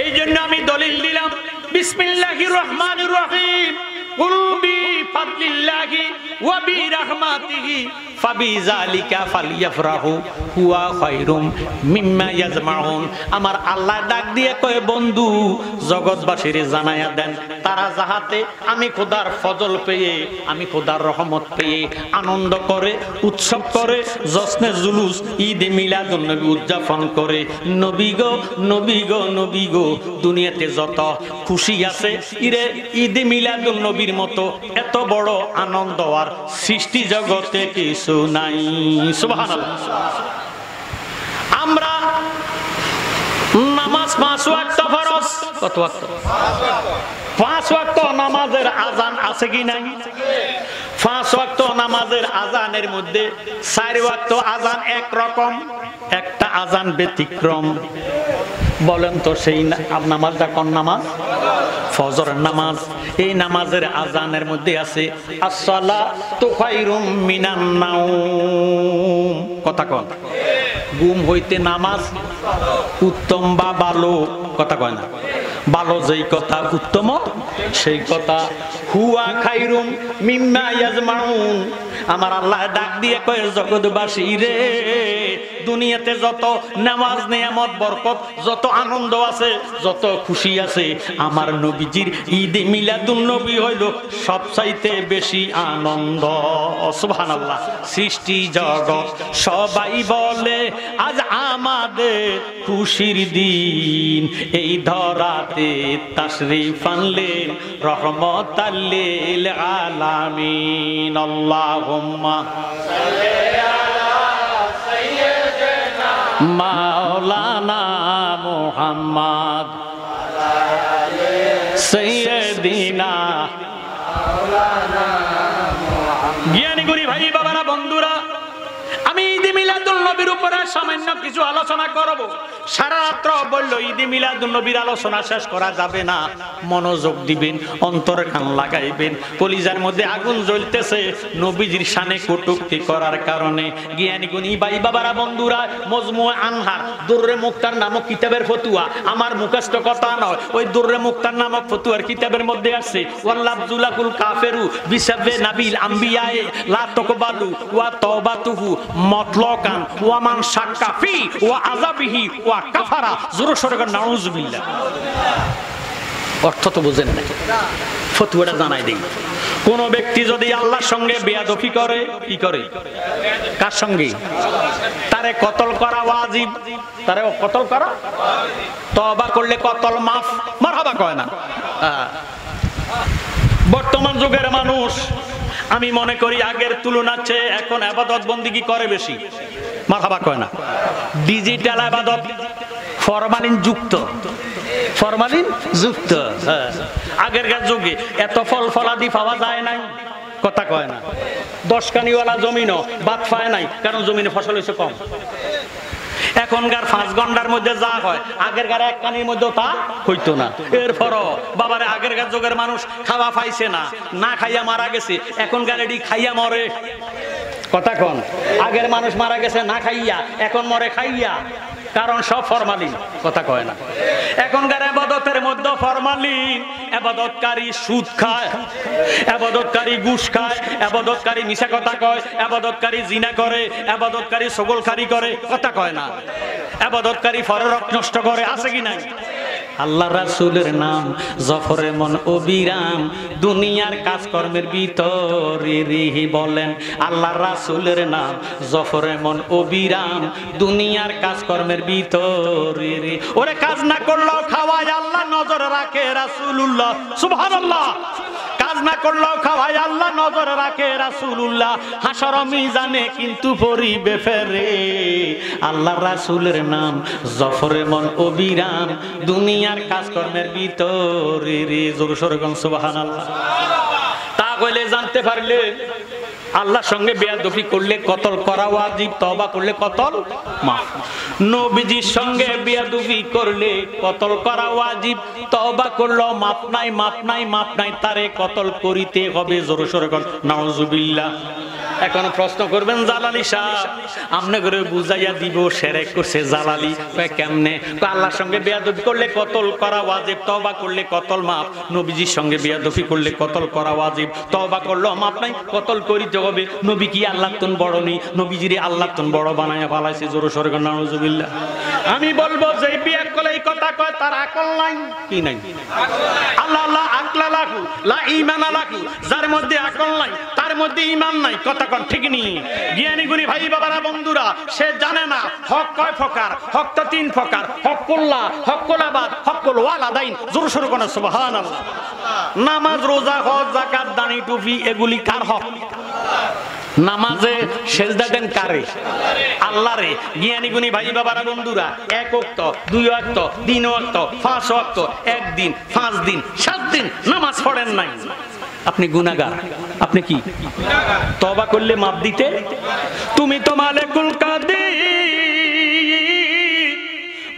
এই জন্য আমি দলিল দিলাম, বিসমিল্লাহির রহমানির রহিম, কুল বিফাদলিল্লাহি ওয়া বিরহমাতিহি ফাবিযালিকা ফালইফরাহু হুয়া খায়রুম মিম্মা ইয়াজমাউন। আমার আল্লাহ ডাক দিয়ে কয়, বন্ধু জগৎবাসীরে জানায়া দেন তারা যাহাতে আমি খোদার ফজল পেয়ে, আমি খোদার রহমত পেয়ে আনন্দ করে, উৎসব করে, জশ্নে জুলুস ঈদ মিলাদুন নবী উদযাপন করে। নবী গো নবী গো নবী গো, দুনিয়াতে যত খুশি আছে ইরে ঈদ মিলাদুন নবীর মতো এত বড় আনন্দ আর সৃষ্টি জগতে কিছু নাই। সুবহানাল্লাহ। আমরা নামাজ 5 ওয়াক্ত ফরজ। কত ওয়াক্ত? 5 ওয়াক্ত নামাজের আজান আছে কি নাই? 5 ওয়াক্ত নামাজের আজানের মধ্যে 4 ওয়াক্ত আজান এক রকম, একটা আজান ব্যতিক্রম। বলেন তো সেই নামাজটা কোন নামাজ? ফজরের নামাজ। এই নামাজের আজানের মধ্যে আছে আসসালাতু খায়রুম মিনান নাওম। কথা কন? ঘুম হইতে নামাজ উত্তম বা ভালো। কথা কয় না? ভালো যেই কথা, উত্তম সেই কথা। হুয়া খায়রুম মিম্মা ইয়াজমাউন। আমার আল্লাহ ডাক দিয়ে কয়, জগৎবাসী রে, দুনিয়াতে যত নামাজ নিয়ামত বরকত, যত আনন্দ আছে, যত খুশি আছে, আমার নবীজির ঈদ মিলাদুন নবী হইল সবচাইতে বেশি আনন্দ। সুবহানাল্লাহ। সৃষ্টি জগৎ সবাই বলে আজ আমাদের খুশির দিন, এই ধরাতে তাশরীফ আনলেন রহমাতাল লিল আলামিন। আল্লাহুম্মা সাল্লি আলা সাইয়্যিদিনা মাওলানা মুহাম্মদ ওয়া আলা সাইয়্যিদিনা মাওলানা মুহাম্মদ। জ্ঞানী গুণী ভাই বাবারা বন্ধুরা, আমি ঈদ মিলাদুন নবীর উপরে সামান্য কিছু আলোচনা করব। সারা রাত্র বলল ঈদ মিলাদুন নবীর আলোচনা শেষ করা যাবে না। মনোযোগ দিবেন, অন্তরে কান লাগাইবেন। কলিজার মধ্যে আগুন জ্বলতেছে নবীজির শানে কটূক্তি করার কারণে। জ্ঞানী গুণী ভাই বাবারা বন্ধুরা, মজমুআ আনহার দুররে মুক্তার নামক কিতাবের ফতুয়া, আমার মুখস্থ কথা নয়, ওই দুররে মুক্তার নামক ফতুয়ার কিতাবের মধ্যে আছে ওয়াল্লাবজুলাকুল কাফেরু বিসাবে নাবিল আম্বিয়ায়ে লা তাকবালু ওয়া তাওবাতুহু মতলকান ওয়া মান শাক্কা ফি ওয়া আযাবিহি ওয়া কাফারা। জোরে সরে নাউজুবিল্লাহ। অর্থ তো বুঝেন না। ফতোয়াটা জানাই দিই। কোন ব্যক্তি যদি আল্লাহর সঙ্গে বেয়াদবি করে, কি করে? কার সঙ্গে? তারে কতল করা ওয়াজিব, তারে কতল করা, তওবা করলে কতল মাফ। মারহাবা কয় না? বর্তমান যুগের মানুষ আমি মনে করি আগের তুলনার চেয়ে এখন ইবাদত বন্দেগী করে বেশি। মারহাবা কয় না? ডিজিটাল ইবাদত, ফরমালিন যুক্ত, ফরমালিন যুক্ত। আগেরকার যুগে এত ফল ফলাদি পাওয়া যায় নাই, কথা কয় না? 10 কানিওয়ালা জমিনও বাদ পায় নাই, কারণ জমিনে ফসল হয়েছে কম। এখনকার 5 ঘন্টার মধ্যে যা হয় আগেরকার 1 কানির মধ্যে তা হইতো না। এরপরও বাবারে আগেরকার যুগের মানুষ খাওয়া পাইছে না, না খাইয়া মারা গেছে, এখনকার এডি খাইয়া মরে। কথা কন? আগের মানুষ মারা গেছে না খাইয়া, এখন মরে খাইয়া, কারণ সব ফরমালিন। কথা কয় না? এখনকার ইবাদতের মধ্যে ফরমালিন। ইবাদতকারী সুদ খায়, ইবাদতকারী ঘুষ খায়, ইবাদতকারী মিছা কথা কয়, ইবাদতকারী জিনা করে, ইবাদতকারী ছগলখারি করে। কথা কয় না? ইবাদতকারী ফরের রক নষ্ট করে, আছে কি নাই? আল্লাহ রাসূলের নাম জফরে মন অবিরাম, দুনিয়ার কাজকর্মের ভিতরে রেহি বলেন। আল্লাহ রাসূলের নাম জফরে মন অবিরাম, দুনিয়ার কাজকর্মের ভিতরে রে। ওরে কাজ না করলেও খাওয়ায় আল্লাহ নজর রাখে রাসূলুল্লাহ। সুবহানাল্লাহ। কাজ না করলেও খাওয়ায় আল্লাহ নজর রাখে রাসূলুল্লাহ। হাসর মিজানে কিন্তু পরিবে ফেরে। আল্লাহ রাসূলের নাম জফরে মন অবিরাম, দুনিয়ার কাজকর্মের ভিতরে রে। জোরে সোরে কোন সুবহানাল্লাহ। তা কইলে জানতে পারলে আল্লাহর সঙ্গে বেয়াদবি করলে কতল করা ওয়াজিব, তওবা করলে কতল মাফ। নবীজির সঙ্গে বেয়াদবি করলে কতল করা ওয়াজিব, তওবা করলো মাফ নাই, মাফ নাই, মাফ নাই, তারে কতল করিতে হবে। জোরে সোরে কোন নাউজুবিল্লাহ। এখন প্রশ্ন করবেন জালালি সাহেব, আমনে করে বুঝাইয়া দিব শিরক করছে জালালি। কয় কেমনে? আল্লাহর সঙ্গে বেয়াদবি করলে কতল করা ওয়াজিব, তওবা করলে কতল মাফ। নবীজির সঙ্গে বেয়াদবি করলে কতল করা ওয়াজিব, তওবা করলো মাফ নাই, কতল করিতে হবে। নবী কি আল্লাহর তুন বড় নেই? নবীজিরে আল্লাহর তুন বড় বানায়া ফালাইছে। জোরে সোরে কোন নাউজুবিল্লাহ। আমি বলবো যে বিয়ে করলে এই কথা কয় তার আকল নাই। কি নাই? আল্লাহ আল্লাহ আকলা লাহু লা ঈমানা লাহু, যার মধ্যে আকল নাই তার মধ্যে ঈমান নাই। কথা কোন ঠিক নি? জ্ঞানী গুণী ভাই বাবারা বন্ধুরা, সে জানে না হক কয় প্রকার। হক তো 3 প্রকার, হকুল্লাহ, হকুল আবাদ, হকুল ওয়ালাদাইন। জোরে সোরে কোন সুবহানাল্লাহ। নামাজ, রোজা, হজ, যাকাত, দানি, টুপি, এগুলি কার হক? নামাজে সেজদা দেন কারে? আল্লাহরে। জ্ঞানী গুণী ভাই বাবারা বন্ধুরা, 1 ওয়াক্ত, 2 ওয়াক্ত, 3 ওয়াক্ত, 5 ওয়াক্ত, 1 দিন, 5 দিন, 7 দিন নামাজ পড়েন নাই, আপনি গুনাহগার। আপনি কি? তওবা করলে মাফ দিতে। তুমি তো মালিকুল কাদির,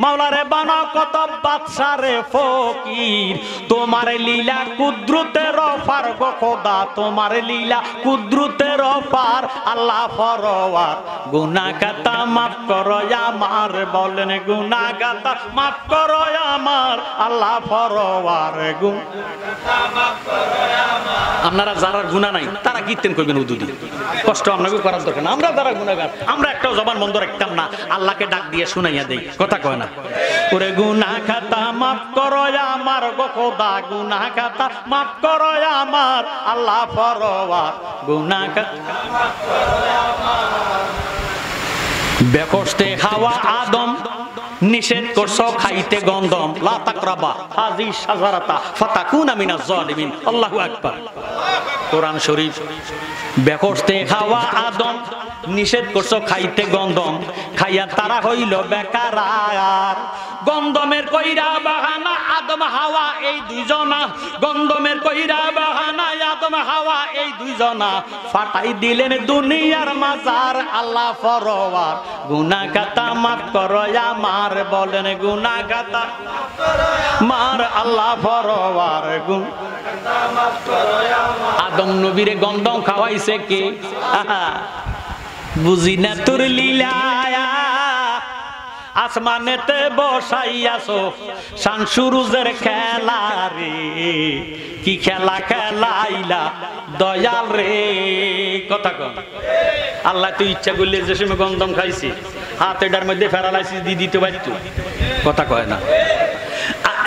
মাওলারে বানাও কত বাদশারে ফকির। তোমার লীলা কুদরতের অপার গো খোদা, তোমার লীলা কুদরতের অপার। আল্লাহ ফরওয়ার, গুনাহ খাতা মাফ করো আমার। বলেন গুনাহ খাতা মাফ করো আমার। আল্লাহ ফরওয়ার, গুনাহ খাতা মাফ করো আমার। আপনারা যারা গুনাহ নাই তারা কীর্তন করবেন উদু দিয়ে, কষ্ট আপনাকে করার দরকার না। আমরা যারা গুনাহগার, আমরা একটাও জবান বন্ধ রাখতাম না, আল্লাহকে ডাক দিয়ে শুনাইয়া দেই। কথা কয় না? ওরে গুনাহ খাতা মাফ করো আমার গো খোদা, গুনাহ খাতা মাফ করো আমার। আল্লাহ ফরওয়ার, গুনাহ খাতা মাফ করো আমার। বেকসতে হাওয়া আদম নিষেধ করছো খাইতে গন্ধম। লা তাকরাবা হাযি শাজারাতা ফাতাকুনা মিনাজ জালিমিন। আল্লাহু আকবার। কোরআন শরীফ। বেকসতে হাওয়া আদম নিষেধ করছো খাইতে গন্ধম, খাইয়া তারা হইল বেকার। গন্ধমের কইরা বাহানা আদম হাওয়া এই দুইজনা, গন্ধমের কইরা বাহানা আদম হাওয়া এই দুইজনা, ফাটাই দিলেন দুনিয়ার মাজার। আল্লাহ ফরওয়ার, গুনাহ খাতা মাফ করো আমার। বলেন গুনাহ খাতা মার। আল্লাহ ফরওয়ার, গুনাহ খাতা মাফ করো আমার। আদম নবীরে গন্ধম খাওয়াইছে কে? বুঝি না তোর লীলা, আসমানেতে বসাইয়াছো শান সুরুজের খেলা রে। কি খেলা খেলাইলা দয়াল রে। কথা কন। আল্লাহ তুই ইচ্ছা করলে যে সময় গন্ধম খাইছি, হাত এটার মধ্যে ফেরালাইছি দিয়ে দিতে পারত। কথা কয় না?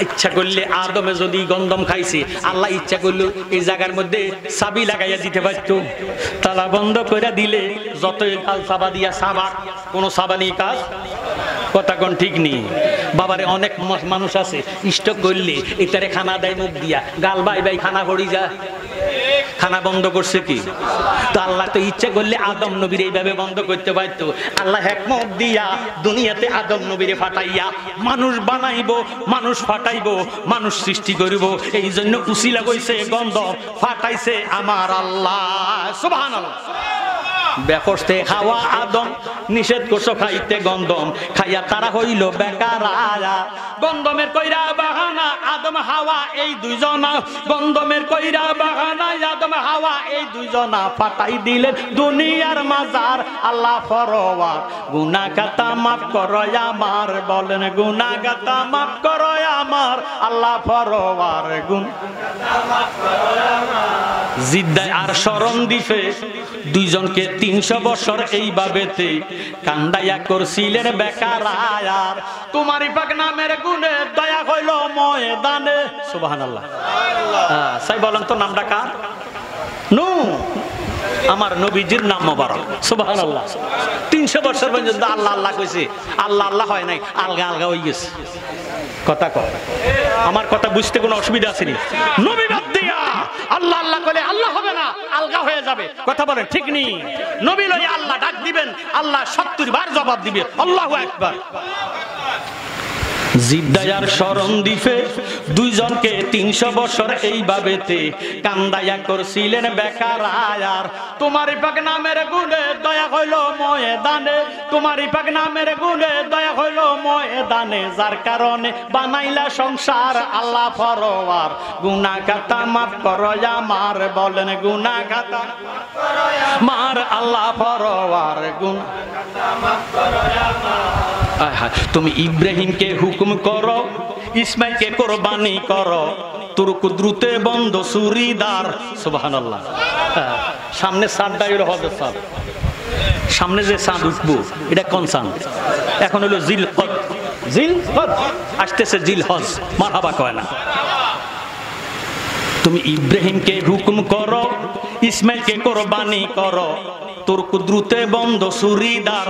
ইচ্ছা করলে আদমে যদি গন্ধম খাইছে, আল্লাহ ইচ্ছা করলো এই জায়গার মধ্যে চাবি লাগাইয়া দিতে পারত, তালা বন্ধ করে দিলে যতই কাল চাবা দিয়া সাবা, কোনো সাবা নেই কাজ। কথা কোন ঠিক নেই বাবারে। অনেক মানুষ আছে স্টক করলে এটারে খানা দেয় মুখ দিয়া, গাল বাই বাই খানা পড়ি যা, খানা বন্ধ করছে কি? তো আল্লাহ তো ইচ্ছা করলে আদম নবীর এইভাবে বন্ধ করতে পারতো। আল্লাহ হিকমত দিয়া দুনিয়াতে আদম নবীরে ফাটাইয়া মানুষ বানাইবো, মানুষ ফাটাইবো, মানুষ সৃষ্টি করিব। এই জন্য উসিলা কইছে গন্ধ ফাটাইছে আমার আল্লাহ। সুবহানাল্লাহ। বেকসতে খাওয়া আদম, নিষেধ করছো খাইতে গন্ধম, খাইয়া তারা হইল বেকারায়া। গন্ধমের কইরা বাহানা আদম হাওয়া এই দুইজনা, গন্ধমের কইরা বাহানা আদম হাওয়া এই দুইজনা ফাটাই দিলেন দুনিয়ার মাজার। আল্লাহ ফরওয়ার গুনাহ খাতা মাফ করো আমার, বলেন গুনাহ খাতা মাফ করো আমার। আল্লাহ ফরওয়ার গুনাহ খাতা মাফ করো আমার। জিদ্দায় আর শরণ দিছে দুইজনকে 300 বছর এইভাবেতে কান্দাইয়া করছিলেন বেকারায়ার। তোমারই পাক নামের গুণে দয়া হইল ময়দানে। সুবহানাল্লাহ। সাই বলেন তো নামটা কার? নূহ, আমার নবীজির নাম মোবারক। সুবহানাল্লাহ। 300 বছর পর্যন্ত আল্লাহ আল্লাহ কইছে, আল্লাহ আল্লাহ হয় নাই, আলগা আলগা হয়ে গেছে। কথা কয়, আমার কথা বুঝতে কোনো অসুবিধা আছে নি? নবী বাদ দিয়া আল্লাহ আল্লাহ কইলে আল্লাহ হবে না, আলগা হয়ে যাবে। কথা বলেন ঠিক নেই? নবী লইয়া আল্লাহ ডাক দিবেন, আল্লাহ 70 বার জবাব দিবে। আল্লাহু আকবার। জিদ্দায়ার শরণ দিছে দুইজনকে 300 বছর এইভাবেতে কান্দাইয়া করছিলেন বেকারায়ার। তোমারই পাক নামের গুণে দয়া হইল ময়দানে, তোমারই পাক নামের গুণে দয়া হইল ময়দানে। যার কারণে বানাইলা সংসার আল্লাহ ফরওয়ার, গুনাহ খাতা মাফ করো আমার, বলেন গুনাহ খাতা মাফ করো আমার। আল্লাহ ফরওয়ার গুনাহ খাতা মাফ করো আমার। তুমি ইব্রাহিমকে হুকুম করো, ইসমাইলকে কোরবানি করো, তোর কুদরতে বন্ধ সুরিদার। সুবহানাল্লাহ। সামনে সাদটা হলো হজের সাদ, সামনে যে সাদ উঠবো এটা কোন সাদ? এখন হলো জিলহজ। জিলহজ আসতেছে, জিলহজ। মারহাবা কয় না? তুমি ইব্রাহিমকে হুকুম করো, ইসমাইলকে কোরবানি করো, তোর কুদরতে বন্ধ সুরিদার।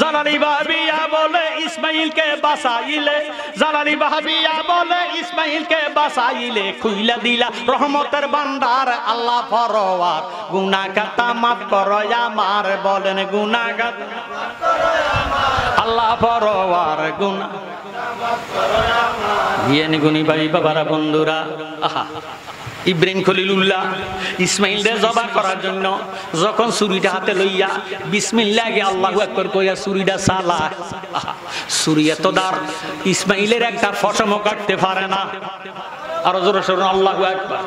জালালি ভাবিয়া বলে ইসমাইলকে বাঁচাইলে, জালালি ভাবিয়া বলে ইসমাইলকে বাঁচাইলে, খুইলা দিলা রহমতের ভান্ডার আল্লাহ ফরওয়ার। গুনাহ খাতা মাফ করো আমার, বলেন গুনাহ খাতা মাফ করো আমার। আল্লাহ ফরওয়ার গুনাহ মাফ করো আমার। জ্ঞানী গুণী ভাই বাবারা বন্ধুরা, আহা ইব্রাহিম খলিলুল্লাহ ইসমাইলকে জবাই করার জন্য যখন ছুরিটা হাতে লইয়া বিসমিল্লাহ আল্লাহু আকবার কইয়া ছুরিটা চালা, ছুরি এত দার ইসমাইলের একটা ফসমও কাটতে পারে না। আর জোরে জোরে আল্লাহু আকবার।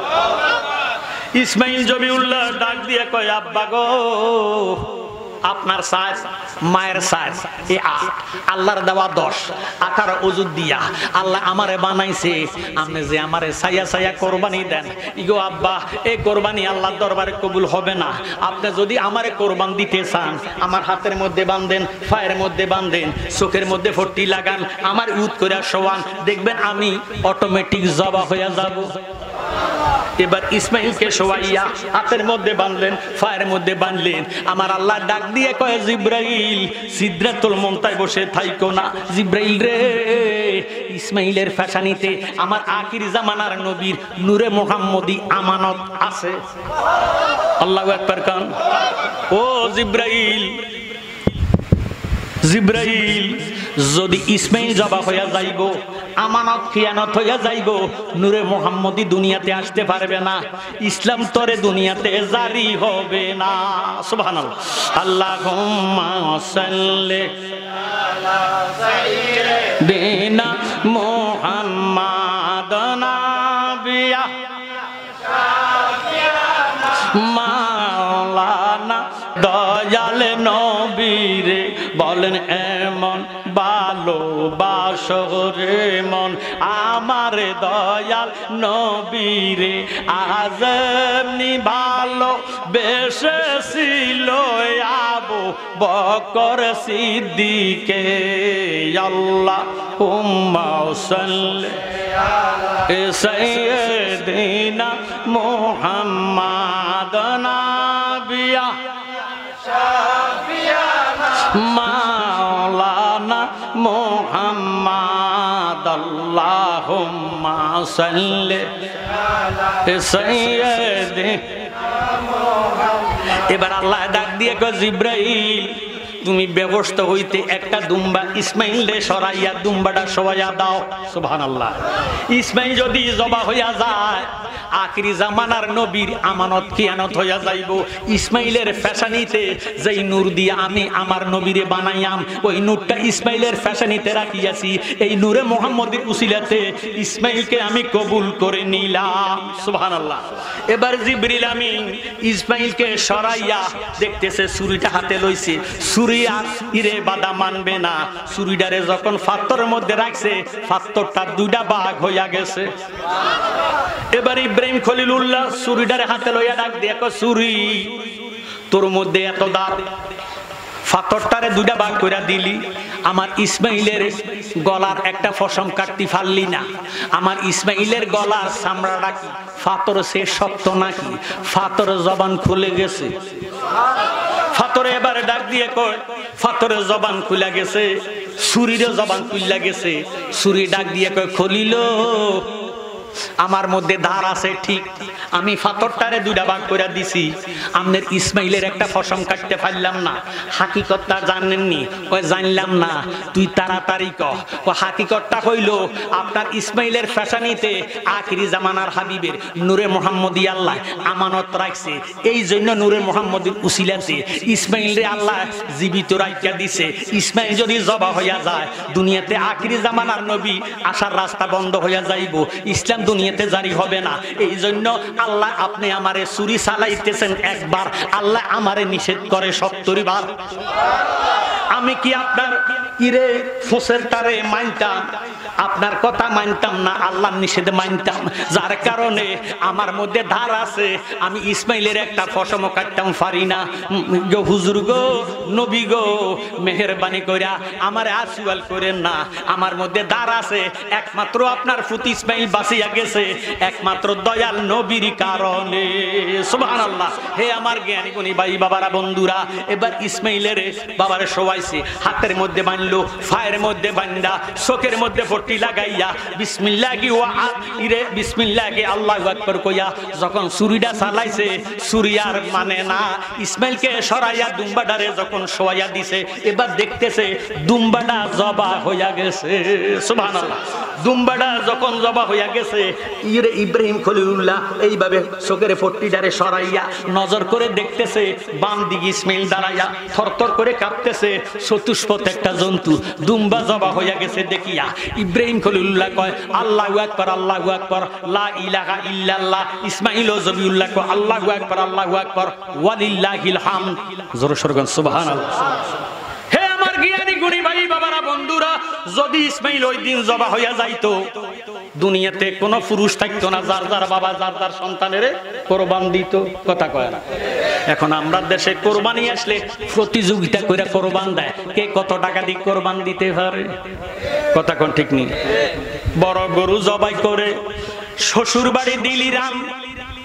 ইসমাইল জবিউল্লাহ ডাক দিয়ে কয়, আব্বা গো, আপনার সাইজ মায়ের সাইজ এই 8, আল্লাহর দেওয়া 10, 18 ওজুদ দিয়া আল্লাহ আমারে বানাইছে। আপনি যে আমারে ছায়া ছায়া কোরবানি দেন, ইগো আব্বা এই কোরবানি আল্লাহর দরবারে কবুল হবে না। আপনি যদি আমারে কোরবান দিতে চান, আমার হাতের মধ্যে বাঁধেন, পায়ের মধ্যে বাঁধেন, চোখের মধ্যে ফট্টি লাগান, আমার ইউদ করে শোয়ান, দেখবেন আমি অটোমেটিক জবা হয়ে যাব। এবার ইসমাইলকে শোয়াইয়া হাতের মধ্যে বাঁধলেন, পায়ের মধ্যে বাঁধলেন। আমার আল্লাহ ডাক দিয়ে কয়, জিব্রাইল সিদরাতুল মুনতায় বসে থাইকো না। জিব্রাইল রে, ইসমাইলের ফ্যাশানিতে আমার আখির জামানার নবীর নূরে মুহাম্মদী আমানত আছে। আল্লাহু আকবার কান। ও জিব্রাইল, জিব্রাইল যদি ইসমাইল জবা হইয়া যাইব, আমানত খিয়ানত হইয়া যাইব, নূরে মুহাম্মদী দুনিয়াতে আসতে পারবে না, ইসলাম তরে দুনিয়াতে জারি হবে না। সুবহানাল্লাহ। আল্লাহুম্মা সাল্লি আলা সাইয়্যিদিনা মুহাম্মাদ নাবিয়া মাওলানা দয়াল নবীরে, বলেন এমন ভালোবাসো রে মন আমার দয়াল নবীরে, আজ এমনি ভালো বেশেছিল আবু বকর সিদ্দিকে। আল্লাহুম্মা সাল্লি सैयदना मोहम्मद नबिया मौलाना मोहम्मद अल्लाहुम्मा सल्ली सैयदना। এবার আল্লাহ ডাক দিয়ে কয় জিব্রাইল তুমি ব্যবস্থা হইতে একটা দুম্বা ইসমাইল রে সরাইয়া দুম্বাটা সবাইয়া দাও। সুবহানাল্লাহ। ইসমাইল যদি জবা হইয়া যায় আখিরি জামানার নবীর আমানত খিয়ানত হইয়া যাইব। ইসমাইলের ফ্যাশানিতে যেই নূর দিয়ে আমি আমার নবীরে বানাইয়াম ওই নূরটা ইসমাইলের ফ্যাশানিতে রাখিয়াছি। এই নূরে মুহাম্মদের উসিলাতে ইসমাইলকে আমি কবুল করে নিলাম। সুবহানাল্লাহ। এবার জিবরিল আমিন ইসমাইলকে সরাইয়া দেখতেছে ছুরিটা হাতে লইছে। ছুরি আর ইরে বাধা মানবে না। ছুরিটারে যখন পাথরের মধ্যে রাখছে পাথরটা দুইটা ভাগ হইয়া গেছে। এবার ইব্রাহিম খলিলুল্লাহ ছুরিটারে হাতে লইয়া ডাক দিয়ে কয় ছুরি তোর মধ্যে এত দাঁত, পাথরটারে দুইটা ভাগ কইরা দিলি, আমার ইসমাইলের গলার একটা ফসম কাটতে পারলি না। আমার ইসমাইলের গলার চামড়াটা কি পাথর সে শক্ত নাকি? পাথরের জবান খুলে গেছে। পাথরে এবারে ডাক দিয়ে কয় পাথরের জবান খুলে গেছে, ছুরিরও জবান খুলে গেছে। ছুরি ডাক দিয়ে কয় খলিল আমার মধ্যে ধার আছে ঠিক, আমি পাথরটারে দুইটা ভাগ করে দিছি, আপনার ইসমাইলের একটা ফসম কাটতে পারলাম না। হাকিকতটা জানেননি? ওই জানলাম না, তুই তাড়াতাড়ি কহ। ও হাকিকতটা হইল আপনার ইসমাইলের ফ্যাশানিতে আখিরি জামানার হাবিবের নূরে মুহাম্মদি আল্লাহ আমানত রাখছে। এই জন্য নূরে মুহাম্মদের উসিলাতে ইসমাইলরে আল্লাহ জীবিত রাখিয়া দিছে। ইসমাইল যদি জবা হইয়া যায় দুনিয়াতে আখিরি জামানার নবী আসার রাস্তা বন্ধ হইয়া যাইব, ইসলাম দুনিয়াতে জারি হবে না। এই জন্য আল্লাহ আপনি আমারে ছুরি চালাইতেছেন একবার, আল্লাহ আমারে নিষেধ করে 70 বার। আমি কি আপনার ইরে ফসের তারে মানতাম? আপনার কথা মানতাম না, আল্লাহর নিষেধ মানতাম। যার কারণে আমার মধ্যে ধার আছে, আমি ইসমাইলের একটা ফসম কাটতাম পারি না। হুজুর গো, নবী গো, মেহেরবানি কইরা আমারে আশীর্বাদ করেন না, আমার মধ্যে ধার আছে। একমাত্র আপনার ফুত ইসমাইল বাঁচিয়া গেছে একমাত্র দয়াল নবীর কারণে। সুবহানাল্লাহ। হে আমার জ্ঞানী গুণী ভাই বাবারা বন্ধুরা, এবার ইসমাইলের বাবারে সবাইছে, হাতের মধ্যে বাঁধলো, ফায়ের মধ্যে বান্ধা, চোখের মধ্যে পট্টি লাগাইয়া বিসমিল্লাহি ওয়া ইরে বিসমিল্লাহি আল্লাহু আকবার কইয়া যখন ছুরিটা চালাইছে, ছুরি আর মানে না, ইসমাইলকে সরাইয়া দুম্বাটারে যখন শোয়াইয়া দিছে, এবার দেখতেছে দুম্বাটা জবা হইয়া গেছে। সুবহানাল্লাহ। দুম্বাটা যখন জবা হইয়া গেছে, ইরে ইব্রাহিম খলিলুল্লাহ এইভাবে চোখের পট্টিটারে সরাইয়া নজর করে দেখতেছে বাম দিকে ইসমাইল দাঁড়াইয়া থরথর করে কাঁপতেছে। চতুষ্পথ একটা জন্তু দুম্বা জবা হইয়া গেছে দেখিয়া ইব্রাহিম খলিলুল্লাহ কয় আল্লাহু আকবার, আল্লাহু আকবার, লা ইলাহা ইল্লাল্লাহ। ইসমাইল ও জবিউল্লাহ কয় আল্লাহু আকবার, আল্লাহু আকবার, ওয়ালিল্লাহিল হামদ। জোরে সোরে বলেন সুবহানাল্লাহ। হে আমার জ্ঞানী গুণী ভাই বাবারা বন্ধুরা, যদি ইসমাইল ওই দিন জবা হইয়া যাইতো দুনিয়াতে কোনো পুরুষ থাকতো না, যার যার বাবা যার যার সন্তানের কোরবান দিত। কথা কয় না? এখন আমরা দেশে কোরবানি আসলে প্রতিযোগিতা করে কোরবান দেয়, কে কত টাকা দিয়ে কোরবান দিতে পারে। কথা কোন ঠিক নেই? বড় গরু জবাই করে শ্বশুর বাড়ি দিলিরাম,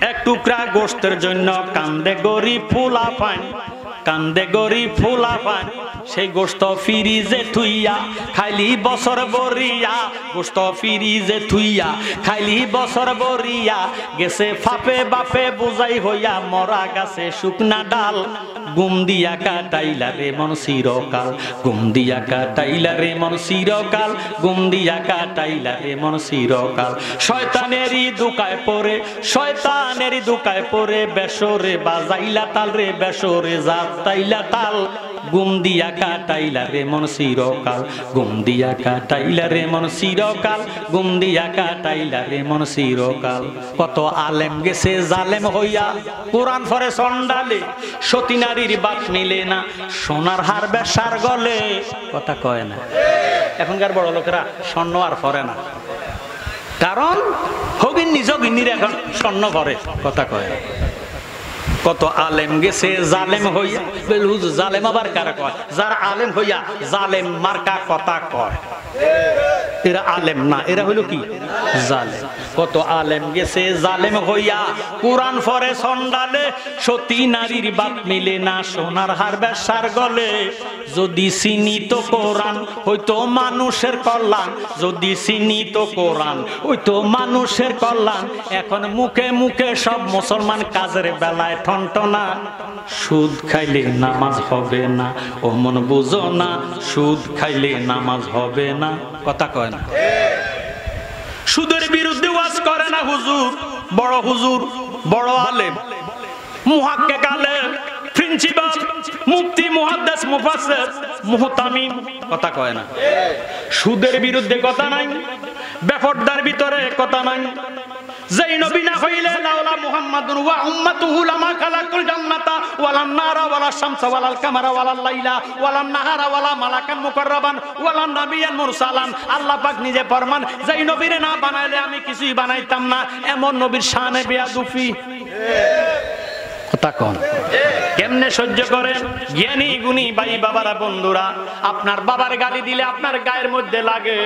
এক টুকরা গোশতের জন্য কান্দে গরিব ফুলা পান, কান্দে গরিব ফুলা পান। সেই গোশত ফিরিজে থুইয়া খাইলি বছর বরিয়া, গোশত ফিরিজে থুইয়া খাইলি বছর বরিয়া। গেছে ফাপে বাপে বোঝাই হইয়া মরা গাছে শুকনা ডাল, গুম দিয়া কাটাইলা রে মন চিরকাল, গুম দিয়া কাটাইলা রে মন চিরকাল, গুম দিয়া কাটাইলা রে মন চিরকাল। শয়তানেরই দুকায় পড়ে, শয়তানেরই দুকায় পড়ে বেসরে বাজাইলা তাল রে, বেসরে যাতাইলা তাল, গুম দিয়া কাটাইলা রে মন চিরকাল, গুম দিয়া কাটাইলা রে মন চিরকাল, গুম দিয়া কাটাইলা রে মন চিরকাল। কত আলেম গেছে জালেম হইয়া, কোরআন ফরে চন্ডালে, সতী নারীর বাত মিলে না, সোনার হার বেশার গলে। কথা কয় না? এখনকার বড় লোকেরা স্বর্ণ আর ফরে না, কারণ হগিন নিজ গিন্নির এখন স্বর্ণ করে। কথা কয় না? কত আলেম গেছে জালেম হইয়া, জালেম আবার কারা কয়? যারা আলেম হইয়া জালেম মার্কা কথা কয়। এরা আলেম না, এরা হলো কি জালেম। কত আলেম গেছে জালেম হইয়া, কোরআন পড়ে সন্ডালে, সতী নারীর বাপ মিলে না সোনার হার বেশার গলে। যদি চিনিত কোরআন হইতো মানুষের কল্যাণ, যদি চিনিত কোরআন হইতো মানুষের কল্যাণ। এখন মুখে মুখে সব মুসলমান কাজের বেলায় ঠনঠনা। সুদ খাইলে নামাজ হবে না, ও মন বুঝো না, সুদ খাইলে নামাজ হবে না। কথা কয় না। সুদের বিরুদ্ধে ওয়াজ করে না হুজুর, বড় আলেম, মুহাক্কিক আলেম, প্রিন্সিপাল, মুফতি, মুহাদ্দিস, মুফাসসির, মুহতামিম। কথা কয় না। সুদের বিরুদ্ধে কথা নাই, বেপরদার ভিতরে কথা নাই। যেই নবী না হইলে লাউলা মুহাম্মাদুন ওয়া উম্মাতুহু লামা খালাকুল জান্নাতা ওয়ালান নারা ওয়ালা শামসা ওয়ালাল কামারা ওয়ালাল লাইলা ওয়ালান নাহারা ওয়ালা মালাকান মুকাররাবান ওয়ালান নাবিয়ান মুরসালান। আল্লাহ পাক নিজে ফরমান, যেই নবীরে না বানাইলে আমি কিছুই বানাইতাম না। এমন নবীর শানে বেয়াদুফি। কথা কোন কেমনে সহ্য করেন? জ্ঞানী গুণী ভাই বাবারা, বন্ধুরা, আপনার বাবার গালি দিলে আপনার গায়ের মধ্যে লাগে।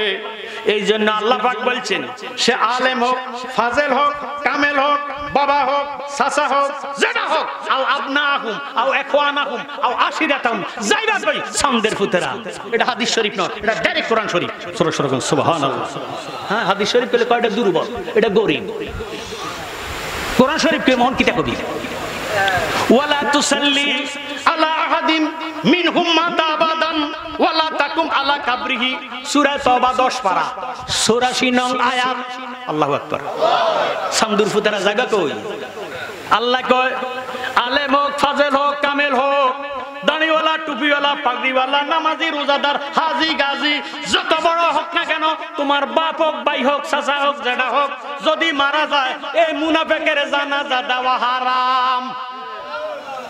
এই জন্য আল্লাহ পাক বলছেন, সে আলেম হোক, ফাজেল হোক, কামেল হোক, বাবা হোক, চাচা হোক, যেটা হোক, আও আবনাহুম আও ইখওয়ানাহুম আও আশিরাতাহুম, যাইবা ভাই সামদের পুতেরা। এটা হাদিস শরীফ নয়, এটা ডাইরেক্ট কোরআন শরীফ। সূরা সূরা সুবহানাল্লাহ। হ্যাঁ, হাদিস শরীফ বলে কয়টা দুর্বল, এটা গরীব। কোরআন শরীফ কে মন কিতা কবি। ওয়ালা তুসাল্লি আলা আহাদিম মিনহুম মাতা আবাদান ওয়ালা তাকুম আলা কাবরিহি। সূরা তওবা 10 পারা 84 নং আয়াত। আল্লাহু আকবার। সামদুর ফুতারা জায়গা কই? আল্লাহ কয়, আলেম হোক, ফাজেল হোক, কামেল হোক, দাড়িওয়ালা, টুপিওয়ালা, পাগড়িওয়ালা, নামাজি, রোজাদার, হাজি, গাজী, যত বড় হোক না কেন, তোমার বাপ হোক, ভাই হোক, চাচা হোক, যেটা হোক, যদি মারা যায়, এই মুনাফিকের জানাজা দেওয়া হারাম।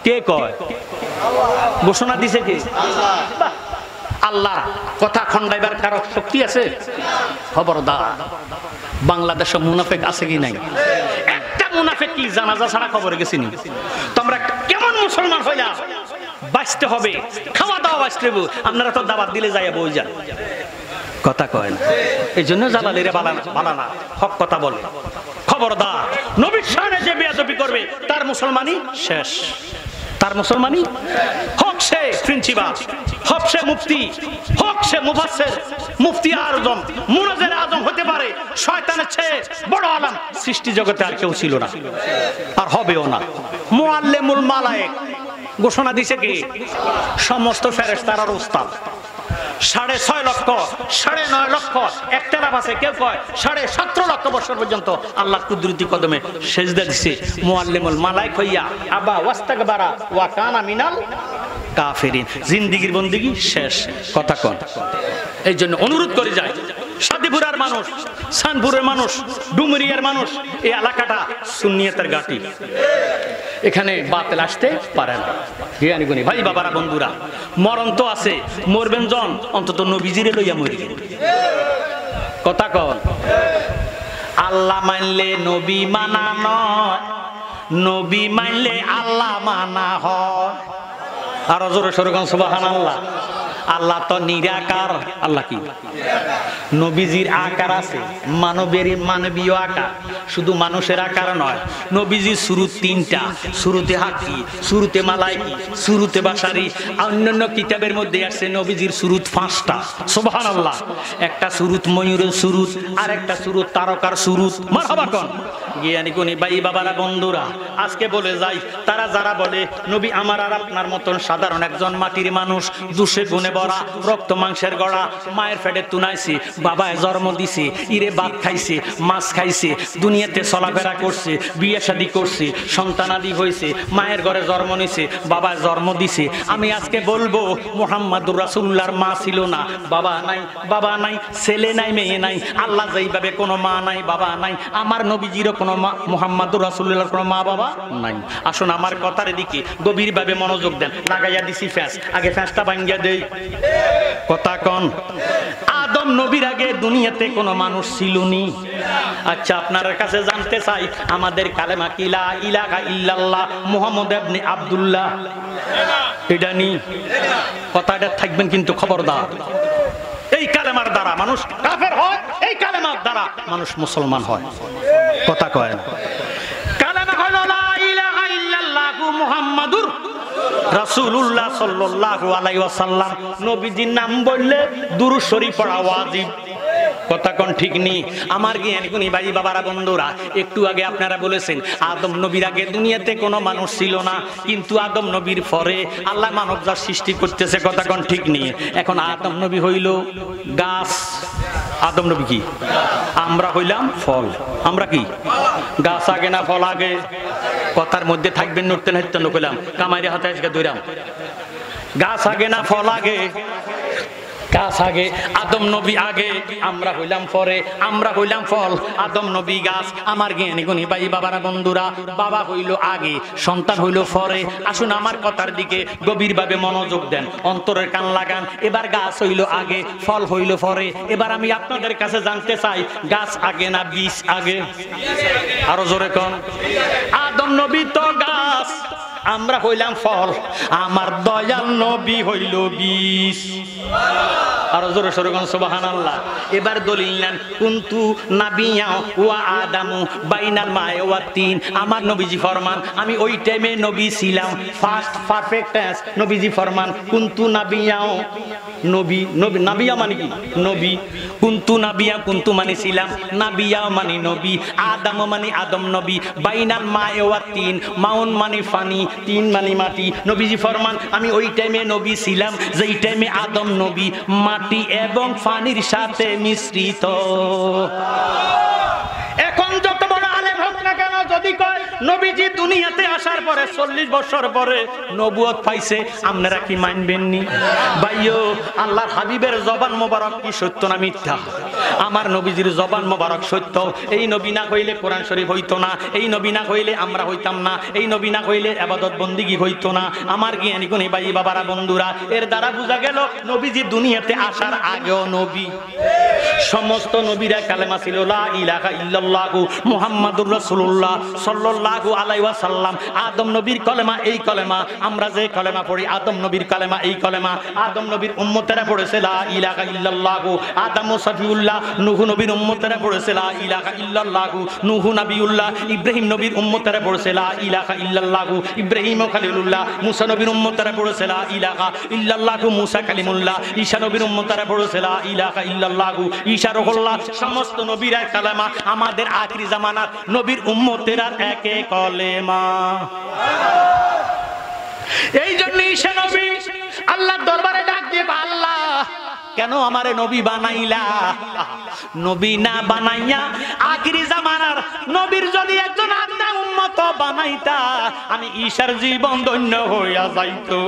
কে কয়? ঘোষণা দিছে কে? আল্লাহ। আল্লাহ কথা খন্ডাইবার কারো শক্তি আছে? খবরদার। বাংলাদেশে মুনাফিক আছে কি নাই? একটা মুনাফিক কি জানাজা ছাড়া খবরে গেছিনি? তোমরা কেমন মুসলমান হইলা? বাঁচতে হবে, খাওয়া দাওয়া বাঁচতে হবে। আপনারা তো দাওয়াত দিলে যাইয়া বই যান। কথা কয় না। এই জন্য জালালিরে বালানা হক কথা বলে। খবরদার, নবীর শানে যে বেয়াদবি করবে তার মুসলমানই শেষ। তার মুসলমানই হোক সে প্রিন্সিপাল, হোক সে মুফতি, হোক সে মুফাসসির, মুফতি আজম, মুনাজ্জির আজম হতে পারে। শয়তানের চেয়ে বড় আলেম সৃষ্টি জগতে আর কেউ ছিল না, আর হবেও না। মুআল্লিমুল মালায়েক ঘোষণা দিছে কি? সমস্ত ফেরেশতার উস্তাদ। 6.5 লক্ষ, 9.5 লক্ষ, একতলাপ আছে, কেউ কয় 17.5 লক্ষ বছর পর্যন্ত আল্লাহ কুদরতি কদমে সেজদা দিছে। মুআল্লিমুল মালায়েক হইয়া আবা ওয়াস্তাকবারা ওয়া কানা মিনাল কাফিরিন। জিন্দেগীর বন্দেগী শেষ। কথা কোন? এই জন্য অনুরোধ করে যায়, সাদিপুরার মানুষ, সানপুরের মানুষ, ডুমুরিয়ার মানুষ, এই এলাকাটা সুন্নিয়তের ঘাঁটি। এখানে বাতিল আসতে পারে না। জ্ঞানী গুণী ভাই বাবারা, বন্ধুরা, মরণ তো আছে, মরবেন জন, অন্তত নবীজিরে লইয়া মরবেন। কথা কন। আল্লাহ মানলে নবী মানা নয়, নবী মানলে আল্লাহ মানা হয়। আর জোরে সরে কোন সুবহানাল্লাহ। আল্লাহ তো নিরাকার। আল্লাহ কি? নবীজির আকার আছে, মানবীয় আকার, শুধু মানুষের আকার নয়। নবীজির সুরুত 3টা, সুরুতে হাতি, সুরুতে মালাইকি, সুরুতে বাশারি। অন্যান্য কিতাবের মধ্যে আছে নবীজির সুরুত 5টা। সুবহানাল্লাহ। একটা সুরুত ময়ূরের সুরুত, আর একটা সুরুত তারকার সুরুত। মারহাবা কোন জ্ঞানী গুণী ভাই বাবারা, বন্ধুরা, আজকে বলে যাই, তারা যারা বলে নবী আমার আর আপনার মতন সাধারণ একজন মাটির মানুষ, দুষে গুণে ভরা, রক্ত মাংসের গড়া, মায়ের পেটে তুনাইছি, বাবায় জন্ম দিছে, ইরে ভাত খাইছে, মাছ খাইছে, দুনিয়াতে চলাফেরা করছে, বিয়ে শাদী করছে, সন্তানাদি হয়েছে, মায়ের ঘরে জন্ম নিছে, বাবায় জন্ম দিছে। আমি আজকে বলবো মুহাম্মাদুর রাসূলুল্লাহর মা ছিল না, বাবা নাই, ছেলে নাই, মেয়ে নাই। আল্লাহ যেইভাবে কোনো মা নাই, বাবা নাই, আমার নবীজিরও কোনো মা, মুহাম্মাদুর রাসূলুল্লাহর কোনো মা বাবা নাই। আসুন আমার কথার দিকে গভীরভাবে মনোযোগ দেন। লাগাইয়া দিছি ফ্যাস, আগে ফ্যাসটা ভাঙ্গিয়া দেই। কথা কন। আদম নবীর আগে দুনিয়াতে কোনো মানুষ ছিল নি? আচ্ছা, আপনার কাছে জানতে চাই, আমাদের কালেমা কি? লা ইলাহা ইল্লাল্লাহ মুহাম্মদ ইবনে আব্দুল্লাহ। এটা নি কথাটা থাকবেন কিন্তু খবরদার। এই কালেমার দ্বারা মানুষ কাফের হয়, এই কালেমার দ্বারা মানুষ মুসলমান হয়। কথা কয় না? কালেমা হলো লা ইলাহা ইল্লাল্লাহু মুহাম্মাদুর রাসূলুল্লাহ সাল্লাল্লাহু আলাইহি ওয়াসাল্লাম। নবীজির নাম বললে দুরূদ শরীফ পড়া ওয়াজিব। কথা কোন ঠিক নেই? আমার জ্ঞানী গুণী ভাই বাবারা বন্ধুরা, একটু আগে আপনারা বলেছেন আদম নবীর আগে দুনিয়াতে কোনো মানুষ ছিল না, কিন্তু আদম নবীর পরে আল্লাহ মানবজাত সৃষ্টি করতেছে। কথা কোন ঠিক নেই? এখন আদম নবী হইল গাছ, আদম নবী কি? আমরা হইলাম ফল। আমরা কি? গাছ আগে না ফল আগে? কথার মধ্যে থাকবেন, নড়তে নাড়তে কইলাম কামাইরে হাতে আজকে দইরাম। গাছ আগে না ফল আগে? গাছ আগে, আদম নবী আগে, আমরা হইলাম পরে। আমরা হইলাম ফল, আদম নবী গাছ। আমার জ্ঞানী গুণী ভাই বাবারা বন্ধুরা, বাবা হইল আগে, সন্তান হইল পরে। আসুন আমার কথার দিকে গভীরভাবে মনোযোগ দেন, অন্তরের কান লাগান। এবার গাছ হইল আগে, ফল হইল পরে। এবার আমি আপনাদের কাছে জানতে চাই, গাছ আগে না বীজ আগে? আরো জোরে কোন। আদম নবী তো গাছ, আমরা হইলাম ফল, আমার দয়াল নবী হইল বীজ। আরো জোরে সরে কোন সুবহানাল্লাহ। এবার দলিল নেন, কুনতু নাবিয়্যা ওয়া আদামু বাইনাল মা'i ওয়া তিন। আমার নবীজি ফরমান, আমি ওই টাইমে নবী ছিলাম, ফার্স্ট পারফেক্ট টেন্স। নবীজি ফরমান কুনতু নাবিয়্যা, নবী, নবী নাবিয়্যা মানে কি? নবী। কুনতু নাবিয়্যা, কুনতু মানে ছিলাম, নাবিয়্যা মানে নবী, আদম মানে আদম নবী, বাইনাল মা'i ওয়া তিন, মাউন মানে পানি, তিন মানে মাটি। নবীজি ফরমান, আমি ওই টাইমে নবী ছিলাম যেই টাইমে আদম নবী মাটি এবং পানির সাথে মিশ্রিত। এখন যত বড় আলেম হোক না কেন, যদি কয় নবীজি দুনিয়াতে আসার পরে 40 বছর পরে নবুয়ত পাইছে, আপনারা কি মানবেন নি? ভাইও, আল্লাহর হাবিবের জবান মোবারক কি সত্য না মিথ্যা? আমার নবীজির জবান মোবারক সত্য। এই নবী না হইলে কোরআন শরীফ হইতো না, এই নবী না হইলে আমরা হইতাম না, এই নবী না হইলে ইবাদত বন্দেগী হইতো না। আমার জ্ঞানী গুণী ভাই বাবারা বন্ধুরা, এর দ্বারা বোঝা গেল নবীজি দুনিয়াতে আসার আগেও নবী। সমস্ত নবীরা কালেমা ছিল লা ইলাহা ইল্লাল্লাহু মুহাম্মাদুর রাসূলুল্লাহ সাল্লাল্লাহু আলাইহি ওয়াসাল্লাম। আদম নবীর কলেমা এই কলেমা, আমরা যে কলেমা পড়ি আদম নবীর কলেমা এই কলেমা। আদম নবীর উম্মতেরা পড়েছে লা ইলাহা ইল্লাল্লাহু, আদম সফিউল্লাহ নূহ নবীর উম্মতেরা পড়েছে লা ইলাহা ইল্লাল্লাহু, নূহ নবিউল্লাহ ইব্রাহিম নবীর উম্মতেরা পড়েছে লা ইলাহা ইল্লাল্লাহু, ইব্রাহিম খলিলুল্লাহ মুসা নবীর উম্মতেরা পড়েছে লা ইলাহা ইল্লাল্লাহু, মুসা কালিমুল্লাহ ঈসা নবীর উম্মতেরা পড়েছে লা ইলাহা ইল্লাল্লাহু, ঈসা রুহুল্লাহ। সমস্ত নবীরা কালেমা, আমাদের আখিরি জামানার নবীর উম্মতেরা একে কলেমা। এই জন্য ঈসা নবী আল্লাহর দরবারে ডাক দিয়ে, আল্লাহ কেন আমারে নবী বানাইলা? নবী না বানাইয়া আখিরি জামানার নবীর যদি একজন আদনা উম্মত বানাইতা, আমি ঈশার জীবন ধন্য হইয়া যাইতো।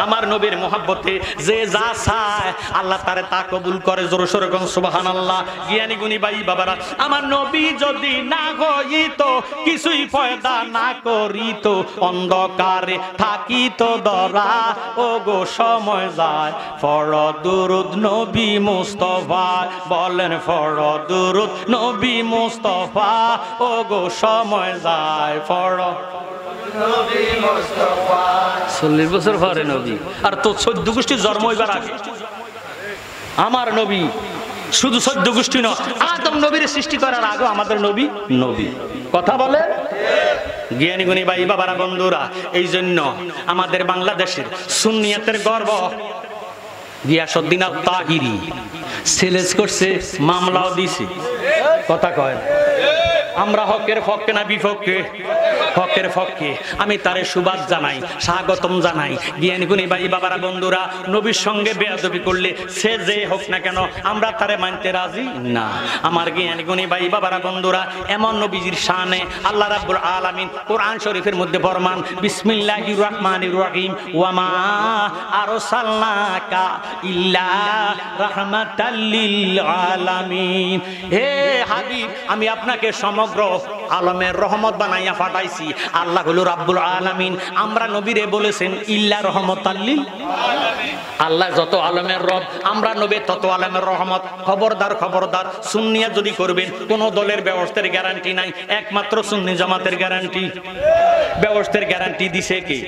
আমার নবীর মোহাব্বতে যে যা চায় আল্লাহ তারে তা কবুল করে। জোরে সোরে কোন সুবহানাল্লাহ। জ্ঞানী গুণী ভাই বাবারা, আমার নবী যদি না হইত, কিছুই পয়দা না করিত, অন্ধকারে থাকিত ধরা, ও গো সময় যায়, ফরদ দুরুদ নবী মুস্তাফা, বলেন ফরদ দুরুদ নবী মুস্তাফা, ও গো সময় যায়, ফরদ নবী মুস্তাফা। 40 বছর পরে নবী, আর তো 14 গোষ্ঠীর জন্ম হইবার আগে আমার নবী। শুধু 14 গোষ্ঠী নয়, আদম নবীর সৃষ্টি করার আগে আমাদের নবী নবী। কথা বলে জ্ঞানী গুণী ভাই বাবারা বন্ধুরা। এই জন্য আমাদের বাংলাদেশের সুন্নিয়াতের গর্ব গিয়াসউদ্দিন আত-তাহিরি সেলেস করছে, মামলাও দিছে। কথা কয় আমরা হকের পক্ষে না বিপক্ষে? হকের পক্ষে। আমি তারে সুবাদ জানাই, স্বাগতম জানাই। জ্ঞানী গুণী ভাই বাবারা বন্ধুরা, নবীর সঙ্গে বেয়াদবি করলে সে যে হোক না কেন, আমরা তারে মানতে রাজি না। আমার জ্ঞানী গুণী ভাই বাবারা বন্ধুরা, এমন নবীজির শানে আল্লাহ রাব্বুল আলামিন কোরআন শরীফের মধ্যে ফরমান, বিসমিল্লাহির রহমানির রহিম, ওয়া মা আরসালনাকা ইল্লা রাহমাতাল লিল আলামিন। হে হাবিব, আমি আপনাকে সমগ্র আলমের রহমত বানাইয়া পাঠাইছি। আল্লাহ হলো রাব্বুল আলামিন। আমরা নবীরে বলেছেন ইল্লা রহমাতাল লিল আল্লাহ যত আলমের রব, আমরা নবী তত আলমের রহমত। খবরদার খবরদার, সুন্নিয়া যদি করবেন কোন দলের ব্যবস্থার গ্যারান্টি নাই, একমাত্র সুন্নি জামাতের গ্যারান্টি। ব্যবস্থার গ্যারান্টি দিছে কে?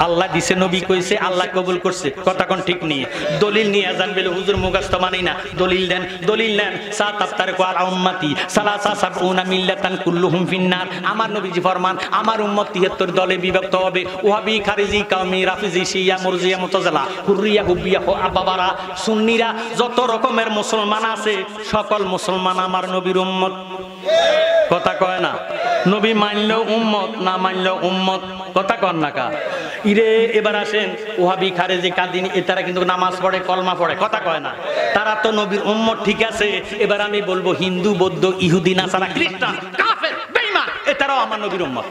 আল্লাহ দিছে, নবী কইছে, আল্লাহ কবুল করছে। কথা কোন ঠিক নিয়ে দলিল নিয়ে যান বলে হুজুর মুখস্থ মানি না, দলিল দেন, দলিল নেন। সাতাফতার কোয়াল উম্মতি সালাসা সাবউনা মিল্লাতান কুল্লুহুম ফিন্নার। আমার নবীজি ফরমান আমার উম্মত 73 দলে বিভক্ত হবে। ওয়াহাবি, খারিজি, কাউমি, রাফিজি, শিয়া, মুরজিয়া, মুতাজিলা, হুররিয়া, হুব্বিয়া, আবাবারা, সুন্নিরা, যত রকমের মুসলমান আছে সকল মুসলমান আমার নবীর উম্মত। কথা কয় না? নবী মানলেও উম্মত, না মানলেও উম্মত। কথা কন না কা? ইরে এবার আসেন ওয়াহাবি, খারেজি, কাদিনী, এতারা কিন্তু নামাজ পড়ে, কলমা পড়ে। কথা কয় না? তারা তো নবীর উম্মত, ঠিক আছে। এবার আমি বলবো হিন্দু, বৌদ্ধ, ইহুদি, নাসারা, খ্রিস্টান, কাফের, বেঈমান, এতারাও আমার নবীর উম্মত।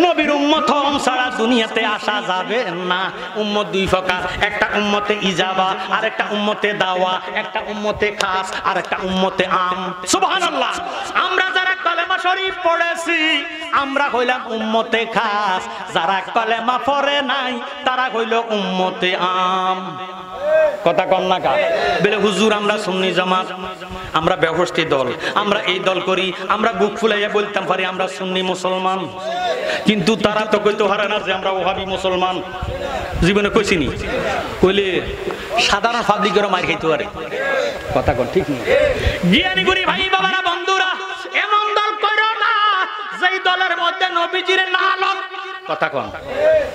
নবীর উম্মত হওয়া ছাড়া দুনিয়াতে আসা যাবে না। উম্মত দুই প্রকার, একটা উম্মতে ইজাবা আর একটা উম্মতে দাওয়া, একটা উম্মতে খাস আর একটা উম্মতে আম। সুবহানাল্লাহ। আমরা যারা কালেমা শরীফ পড়েছি আমরা হইলাম উম্মতে খাস, যারা কালেমা পড়ে নাই তারা হইল উম্মতে আম। কথা কন না কা? বলে হুজুর আমরা সুন্নি জামাত, আমরা ব্যবস্থিত দল, আমরা এই দল করি, আমরা বুক ফুলাইয়া বলতাম পারি আমরা সুন্নি মুসলমান, কিন্তু তারা তো কইতে পারে না যে আমরা ওহাবি মুসলমান। জীবনে কইছিনি? কইলে সাধারণ পাবলিকেরও মার খাইতে পারে। কথা কন ঠিক নেই? জ্ঞানী গুণী ভাই বাবারা বন্ধুরা, এমন দল করো না যেই দলের মধ্যে নবীজির না লোক। কথা কন?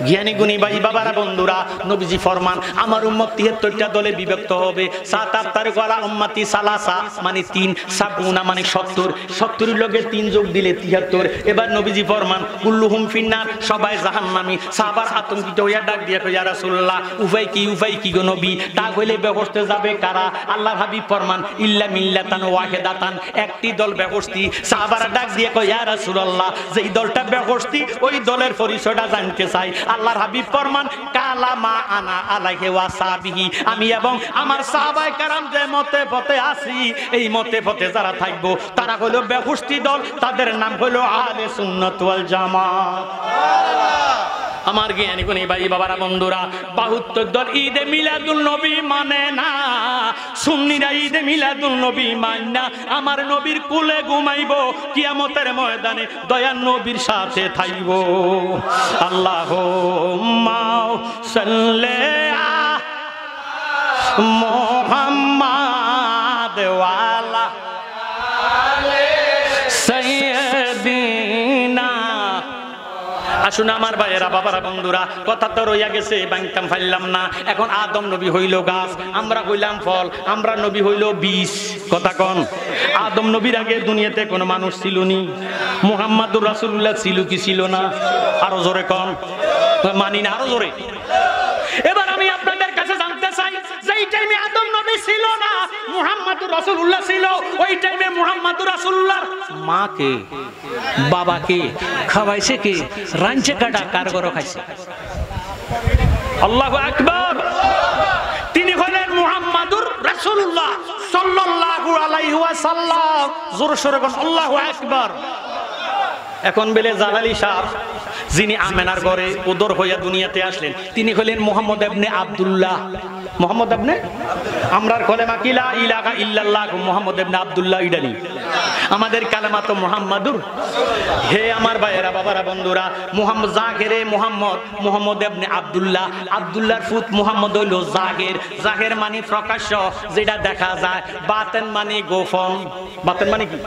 জ্ঞানী গুণী ভাই বাবারা বন্ধুরা, নবীজি ফরমান আমার উম্মত 73টা দলে বিভক্ত হবে। সাতাফতার কোয়ালা উম্মতি সালাসা মানে 3, সাবউনা মানে 70, 70 লগে 3 যোগ দিলে 73। এবার নবীজি ফরমান কুল্লুহুম ফিন্নার, সবাই জাহান্নামী। সাহাবার আতঙ্কিত হইয়া ডাক দিয়া কই ইয়া রাসূলুল্লাহ উপায় কি, উপায় কি গো নবী? তা হইলে ব্যবস্থা যাবে কারা? আল্লাহর হাবিব ফরমান ইল্লা মিল্লাতান ওয়াহিদাতান, একটি দল ব্যবস্থি। সাহাবারা ডাক দিয়া কই ইয়া রাসূলুল্লাহ যেই দলটা ব্যবস্থি ওই দলের পরিচয়টা জানতে চাই। আল্লাহর হাবিব ফরমান কালামা আনা আলাইহি ওয়া সাহবিহি, আমি এবং আমার সাহাবায়ে কেরাম যে মতে পথে আছি এই মতে পথে যারা থাকবো তারা হলো ব্যবস্থি দল, তাদের নাম হলো আহলে সুন্নাত ওয়াল জামাত। আমার জ্ঞানী গুণী ভাই বাবারা বন্ধুরা, 72 দল ঈদে মিলাদুল নবী মানে না, সুন্নিরা ঈদে মিলাদুল নবী মানে না। আমার নবীর কুলে ঘুমাইবো, কিয়ামতের ময়দানে দয়ার নবীর সাথে থাকবো। আল্লাহুম্মা সাল্লি আলা মুহাম্মাদ ওয়া আলা আলি সাইয়্যিদিনা। আসুন আমার ভাইয়েরা বাবারা বন্ধুরা, কথা তো রইয়া গেছে, বাংতাম ফাইলাম না। এখন আদম নবী হইল গাছ, আমরা হইলাম ফল, আমরা নবী হইল বীজ। কথা কন? আদম নবীর আগে দুনিয়াতে কোন মানুষ ছিল নি? মুহাম্মাদুর রাসূলুল্লাহ ছিল কি ছিল না? আরো জোরে কন। মানি না, আরো জোরে। এবার আমি আপনাদের কাছে জানতে চাই যে এই টাইমে আদম নবী ছিল না, মুহাম্মাদুর রাসূলুল্লাহ ছিল, ওই টাইমে মুহাম্মাদুর রাসূলুল্লাহর মা কে, বাবা কে, খাওয়াইছে কে, রাঞ্চে কাটা কার ঘরে খাইছে? আল্লাহু আকবার। তিনি হলেন মুহাম্মাদুর রাসূলুল্লাহ সাল্লাল্লাহু আলাইহি ওয়াসাল্লাম। জোরে সোরে কোন আল্লাহু আকবার। এখন বেলে জালালি সাহেব যিনি আমেনার ঘরে উদর হইয়া দুনিয়াতে আসলেন তিনি হলেন মুহাম্মদ ইবনে আব্দুল্লাহ। মুহাম্মদ ইবনে, আমরার কলেমা কি লা ইলাহা ইল্লাল্লাহ মুহাম্মদ ইবনে আব্দুল্লাহ ইদানি, আমাদের কালেমা তো মুহাম্মাদুর। হে আমার ভাইয়েরা বাবারা বন্ধুরা, মুহাম্মদ জাহেরে মুহাম্মদ ইবনে আব্দুল্লাহ, আব্দুল্লাহর ফুত মুহাম্মদ হইল জাহের। জাহের মানে প্রকাশ্য, যেটা দেখা যায়। বাতেন মানে গোপন। বাতেন মানে কি?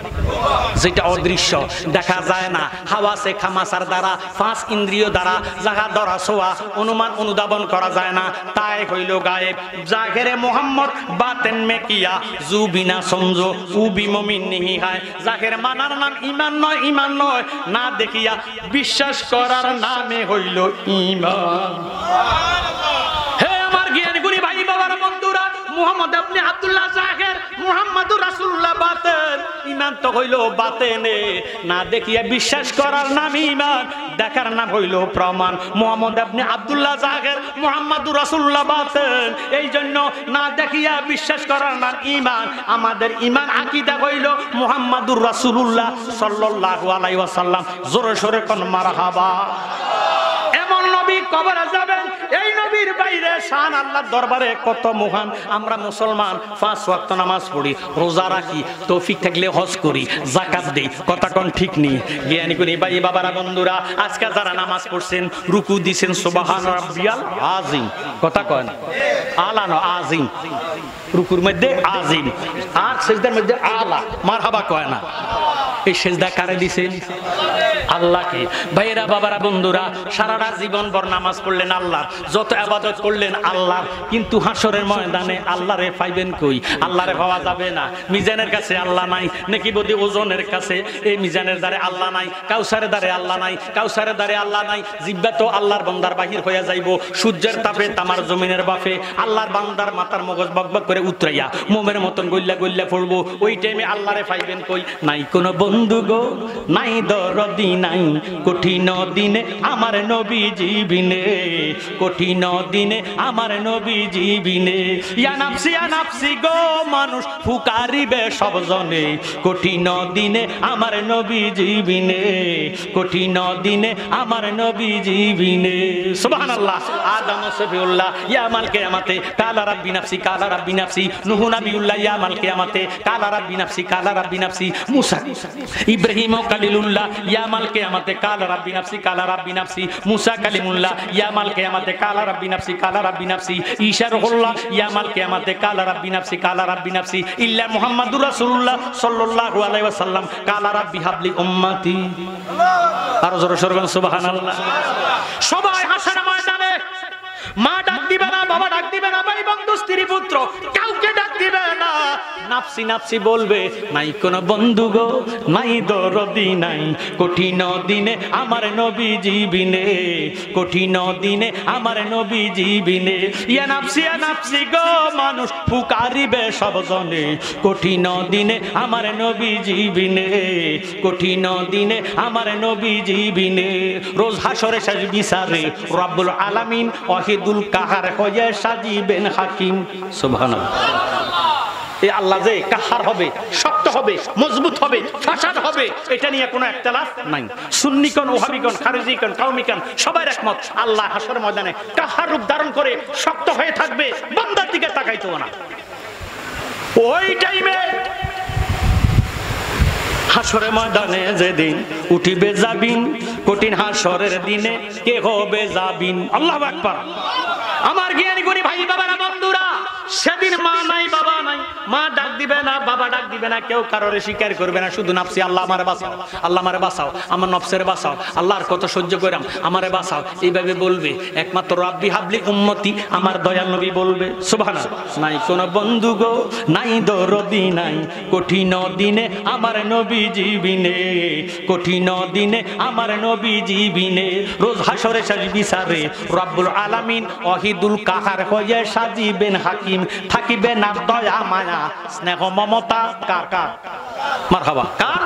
যেটা অদৃশ্য, দেখা যায় না। হাওয়াসে খামাসার দ্বারা, 5 ইন্দ্রিয় দ্বারা যাহা ধরা ছোঁয়া অনুমান অনুধাবন করা যায় না, তাই হইল গায়েব। জাহেরে মুহাম্মদ, বাতেন মে কিয়া জু বিনা সমঝো উ বিমমিন নিহি হয়। জাহের মানার নাম ঈমান নয়, ঈমান নয় না দেখিয়া বিশ্বাস করার নামে হইল ঈমান। হে আমার জ্ঞানী গুণী ভাই বাবার বন্ধুরা, মুহাম্মদ মুহাম্মদ ইবনে আব্দুল্লাহ জাহের মুহাম্মাদুর রাসূলুল্লাহ বাতেন, ঈমান তো হইল বাতেনে, না দেখিয়া বিশ্বাস করার নাম ঈমান, দেখার নাম হইল প্রমাণ। মুহাম্মদ ইবনে আব্দুল্লাহ জাহের মুহাম্মাদুর রাসূলুল্লাহ বাতেন, এই জন্য না দেখিয়া বিশ্বাস করার নাম ঈমান। আমাদের ঈমান আকীদা হইল মুহাম্মাদুর রাসূলুল্লাহ সাল্লাল্লাহু আলাইহি ওয়াসাল্লাম। জোরে সোরে কোন মারহাবা। এমন নবী কবরে যাবেন, এই নবীর বাইরে শান আল্লাহর দরবারে কত মহান। আমরা মুসলমান 5 ওয়াক্ত নামাজ পড়ি, রোজা রাখি, তৌফিক থাকলে হজ করি, যাকাত দেই, কথা কোন ঠিক নেই? জ্ঞানী কোন ভাই বাবারা বন্ধুরা, আজকে যারা নামাজ পড়ছেন, রুকু দিছেন সুবহান রাব্বিয়াল আযীম, কথা কন আলানো আযীম, রুকুর মধ্যে আযীম আর সিজদার মধ্যে আলা, মারহাবা কয় না? এই সিজদা কারে দিছেন? আল্লাহকে। ভাইরা বাবারা বন্ধুরা, সারাটা জীবন ভর নামাজ পড়লেন আল্লাহ, যত ইবাদত করলেন আল্লাহ, কিন্তু হাসরের ময়দানে আল্লাহরে পাইবেন কই? আল্লাহরে পাওয়া যাবে না। মিজানের কাছে আল্লাহ নাই, নাকি বদি ওজনের কাছে এই মিজানের দ্বারে আল্লাহ নাই, কাউসারের দ্বারে আল্লাহ নাই, কাউসারের দ্বারে আল্লাহ নাই। জিব্বা তো আল্লাহর বান্দার বাহির হইয়া যাইব, সূর্যের তাপে তামার জমিনের বাফে আল্লাহর বান্দার মাথার মগজ বকবক করে উতরাইয়া মোমের মতন গল্লা গল্লা পড়বো। ওই টাইমে আল্লাহরে পাইবেন কই? নাই কোনো বন্ধু গো, নাই দরদি নাই, কঠিন দিনে আমার নবীজি বিনে, কঠিন দিনে আমার নবীজি বিনে। ইয়া নাফসি গো, মানুষ ফুকারিবে সব জনে, কঠিন দিনে আমার নবীজি বিনে, কঠিন দিনে আমার নবীজি বিনে। সুবহানাল্লাহ। আদম সফিউল্লাহ ইয়া মাল কিয়ামতে কালা রাব্বি নাফসি, কালা রাব্বি নাফসি। নূহ নবিউল্লাহ ইয়া মাল কিয়ামতে কালা রাব্বি নাফসি, কালা রাব্বি নাফসি। মুসা ইব্রাহিম কালিলুল্লাহ ইয়া মাল কিয়ামতে কালা রাব্বি নাফসি, কালা রাব্বি নাফসি। মুসা কালিমুল্লাহ ইয়া মাল কিয়ামতে কালা রাব্বি নাফসি, কালা রাব্বি নাফসি। ঈসা রূহুল্লাহ ইয়া মাল কিয়ামতে কালা রাব্বি নাফসি, কালা রাব্বি নাফসি। ইল্লা মুহাম্মাদুর রাসূলুল্লাহ সাল্লাল্লাহু আলাইহি ওয়াসাল্লাম কালা রাব্বি হাবলি উম্মতি। আর জোরে সরগন সুবহানাল্লাহ। সবাই হাসরের ময়দানে মা ডাক দিবে না, বাবা ডাক দিবে না, ভাই বন্ধু স্ত্রী পুত্র কাউকে ডাক দিবে না, নাফসি নাফসি বলবে। নাই কোন বন্ধু গো, নাই দরদি নাই, কঠিন দিনে আমার নবীজি বিনে, কঠিন দিনে আমার নবীজি বিনে। ইয়া নাফসি গো, মানুষ ফুকারিবে সব জনে, কঠিন দিনে আমার নবীজি বিনে, কঠিন দিনে আমার নবীজি বিনে। রোজ হাসরে শেষ বিচারে রব্বুল আলামিন ওয়াহিদুল কাহার হয়ে সাজিবেন হাকিম। সুবহানাল্লাহ। এই আল্লাহ যে কাহার হবে, শক্ত হবে, মজবুত হবে, ফাসাদ হবে, এটা নিয়ে কোনো একতলাফ নাই। সুন্নিকন, ওহাবিকন, খারিজিকন, কওমিকন সবাই একমত, আল্লাহ হাসরের ময়দানে কাহার রূপ ধারণ করে শক্ত হয়ে থাকবে, বান্দার দিকে তাকাইতো না। ওই টাইমে হাসরের ময়দানে যেদিন উঠিবে যাবিন, কঠিন হাসরের দিনে কে হবে যাবিন। আল্লাহু আকবার। আমার জ্ঞানী গুণী ভাই বাবারা বন্ধুরা, সেদিন মা নাই, বাবা নাই, মা ডাক দিবে না, বাবা ডাক দিবে না, কেউ কারোরে স্বীকার করবে না, শুধু নাফসি আল্লাহ আমারে বাঁচাও, আল্লাহ আমারে বাঁচাও, আমার নফসের বাঁচাও, আল্লাহর কত সহ্য করাম, আমারে বাঁচাও, এইভাবে বলবে। একমাত্র রাব্বি হাবলি উম্মতি, আমার দয়াল নবী বলবে। সুবহানাল্লাহ। নাই কোন বন্ধু গো, নাই দরদি নাই, কঠিন দিনে আমার নবীজি বিনে, কঠিন দিনে আমার নবীজি বিনে। রোজ হাসরে শেষ বিচারে রব্বুল আলামিন ওয়াহিদুল কাহার হয়ে সাজিবেন হাকিম, থাকিবে না দয়া মায়া স্নেহ মমতা কার কার? মারহাবা। কার?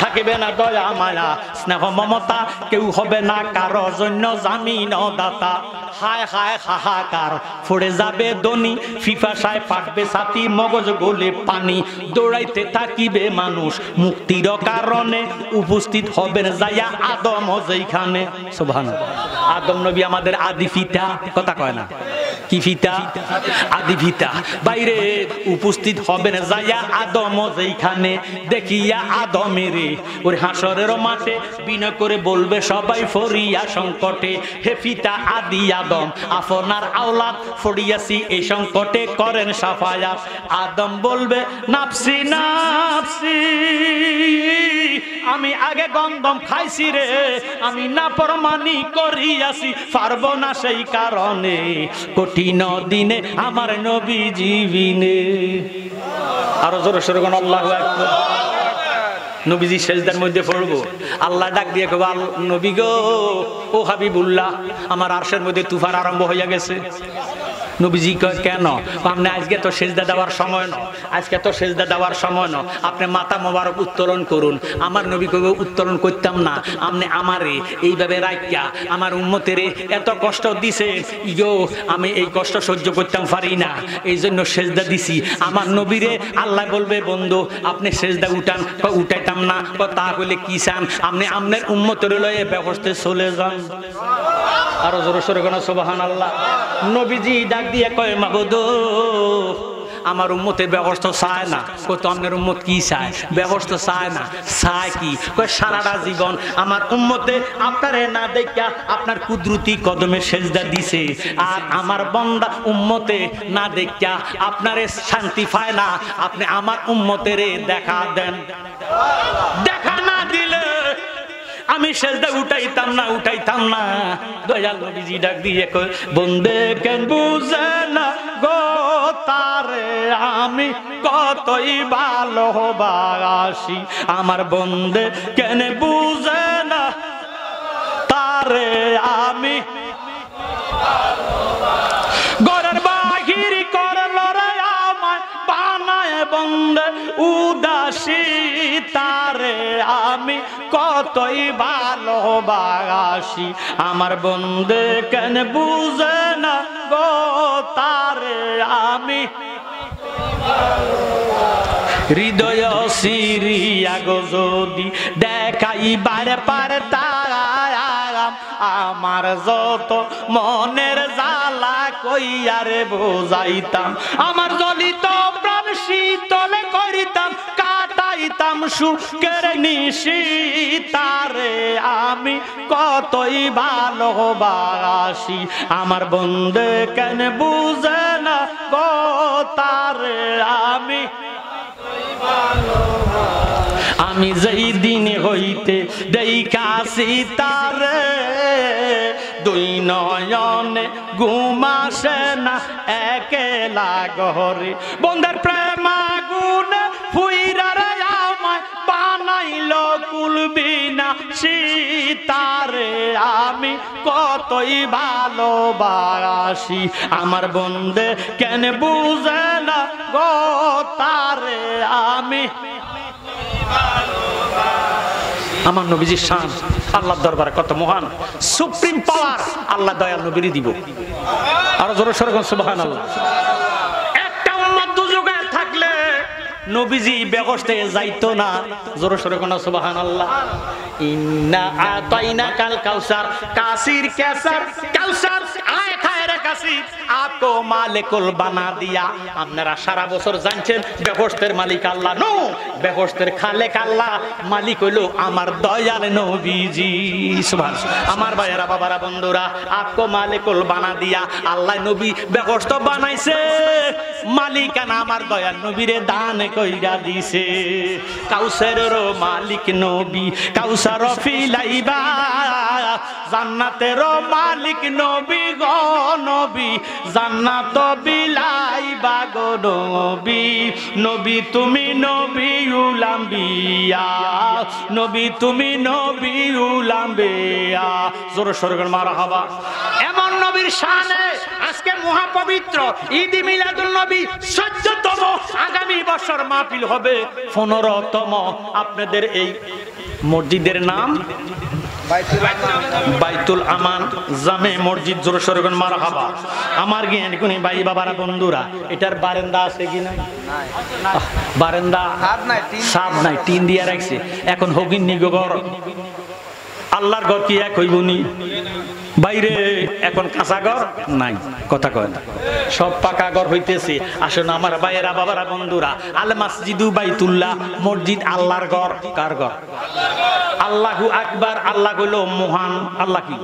থাকিবে না দয়া মায়া স্নেহ মমতা, কেউ হবে না কারো জন্য জামিন দাতা। হায় হায় হাহাকার, পড়ে যাবে দনি, ফিফাসায় ফাটবে ছাতি, মগজ গলে পানি, দৌড়াইতে থাকিবে মানুষ মুক্তির কারণে, উপস্থিত হবেন যাইয়া আদম যেইখানে। সুবহানাল্লাহ। আদম নবী আমাদের আদি পিতা, কথা কয় না? কি পিতা? আদি পিতা। বাইরে উপস্থিত হবেন যাইয়া আদম যেইখানে, দেখিয়া আদমের ওই হাসরের মাঠে বিনয় করে বলবে সবাই ফরিয়া সংকটে, হে পিতা আদি আদম, আপনার আওলাদ ফরিয়াছি এই সংকটে, করেন সাফায়াত। আদম বলবে নাফসি নাফসি, আমি আগে গন্ধম খাইছি রে, আমি নাফরমানি করিয়াছি, পারবো না সেই কারণে, কঠিন দিনে আমার নবীজি বিনে। আরো জোরে সোরে কোন আল্লাহু আকবার। নবীজি সেজদার মধ্যে পড়বো, আল্লাহ ডাক দিয়ে কব, নবী গো, ও হাবিবুল্লাহ, আমার আরশের মধ্যে তুফান আরম্ভ হইয়া গেছে। নবীজি কয় কেন? আপনি আজকে তো সেজদা দেওয়ার সময় না, আজকে তো সেজদা দেওয়ার সময় না, আপনি মাথা মোবারক উত্তোলন করুন। আমার নবী কবে উত্তোলন করতাম না, আপনি আমারে এইভাবে রাখিয়া আমার উম্মতের এত কষ্ট দিছে, ইগো আমি এই কষ্ট সহ্য করতাম পারি না, এই জন্য সেজদা দিছি। আমার নবীরে আল্লাহ বলবে বন্ধু আপনি সেজদা উঠান, উঠাইতাম না, তা হলে কি চান, আপনি আপনার উম্মতের লয়ে ব্যবস্থা চলে যান। আরো জোরে সোরে কোন সুবহানাল্লাহ। নবীজি ডাক দিয়ে কয় মাবুদ আমার উম্মতের ব্যবস্থা চায় না। কত আপনার উম্মত কি চায়? ব্যবস্থা চায় না, চায় কি? কয় সারাটা জীবন আমার উম্মতে আপনারে না দেখা আপনার কুদরতি কদমে সেজদা দিছে, আর আমার বান্দা উম্মতে না দেখা আপনারে শান্তি পায় না। আপনি আমার উম্মতেরে দেখা দেন, দেখা না দিলে আমি সেজদা উঠাইতাম না, উঠাইতাম না। দয়াল নবীজি ডাক দিয়ে কই বন্দে কেন বুঝে না গো তারে আমি কতই ভালোবাসি, আমার বন্দে কেন বুঝে না তারে আমি গরের বাহির করল রে আমায় বানায় বন্দে উদাসী, তারে আমি কতই ভালোবাসি, আমার বন্দে কেন বুঝে না গো তারে আমি হৃদয় সিরিয়া গো যদি দেখাইবার পারতাম, আমার যত মনের জ্বালা কইয়ারে বোঝাইতাম, আমার জ্বলিত প্রাণ শীতলে করিতাম কাটাইতাম সুখের নিশি, তারে আমি কতই ভালোবাসি, আমার বন্দে কেন বুঝে না গো তারে আমি আমি যেই দিন হইতে দেখাছি তারে দুই নয়নে ঘুমাসে না একেলা ঘরে, বন্ধের প্রেম আগুনে ফুইরা রে আমায় বানাইল কুলবিনা সীতারে আমি কতই ভালোবাসি, আমার বন্দে কেন বুঝে না গো তারে আমি আমার নবীজির শান আল্লাহর দরবারে কত মহান, সুপ্রিম পাওয়ার আল্লাহ দয়াল নবীরই দিব। আর জোরে সোরে সুবহানাল্লাহ। একটা উম্মত দুযুগে থাকলে নবীজি ব্যবস্থায় যাইতো না, জোরে সোরে কোন সুবহানাল্লাহ। ইন্না আতাইনা কাল কাউসার কাসির কাসার কাউসার আয় খায়রে কাসির আপকো মালিকুল বানা দিয়া। আপনারা সারা বছর জানছেন ব্যবস্থার মালিক আল্লাহ, নো ব্যবস্থার খালেক আল্লাহ, মালিক হইলো আমার দয়াল নবীজি। সুবহানাল্লাহ। আমার ভাইয়েরা বাবারা বন্ধুরা, আপকো মালিকুল বানা দিয়া, আল্লাহ নবী ব্যবস্থা বানাইছে, মালিকানা আমার দয়াল নবীরে দান কইরা দিছে। কাউসারের মালিক নবী, কাউসার ফিলাইবা জান্নাতের মালিক নবী গো নবী, জান্নাত বিলাইবা গো নবী, নবী তুমি নবীউল আম্বিয়া, নবী তুমি নবীউল আম্বিয়া। জোরে সোরে মারহাবা। এমন নবীর শানে আজকে মহাপবিত্র ঈদ মিলাদুল নবী 14তম, আগামী বছর মাহফিল হবে 15তম। আপনাদের এই মসজিদের নাম বাইতুল আমান জামে মসজিদ। জোরে সোরে মারহাবা। আমার জ্ঞান কোনি ভাই বাবারা বন্ধুরা, এটার বারান্দা আছে কি না? বারান্দা সাদ নাই, টিন দিয়া রাখছে। এখন হগিন নিগর আল্লাহর ঘর কি এক হইবনি? বাইরে এখন কাঁচা ঘর নাই, কথা কয় না, সব পাকা ঘর হইতেছে। আসলে আমার ভাইয়েরা বাবারা বন্ধুরা, আল মসজিদু বাইতুল্লাহ, মসজিদ আল্লাহর ঘর। কার ঘর? আল্লাহু আকবার। আল্লাহ হইল মহান। আল্লাহ কি?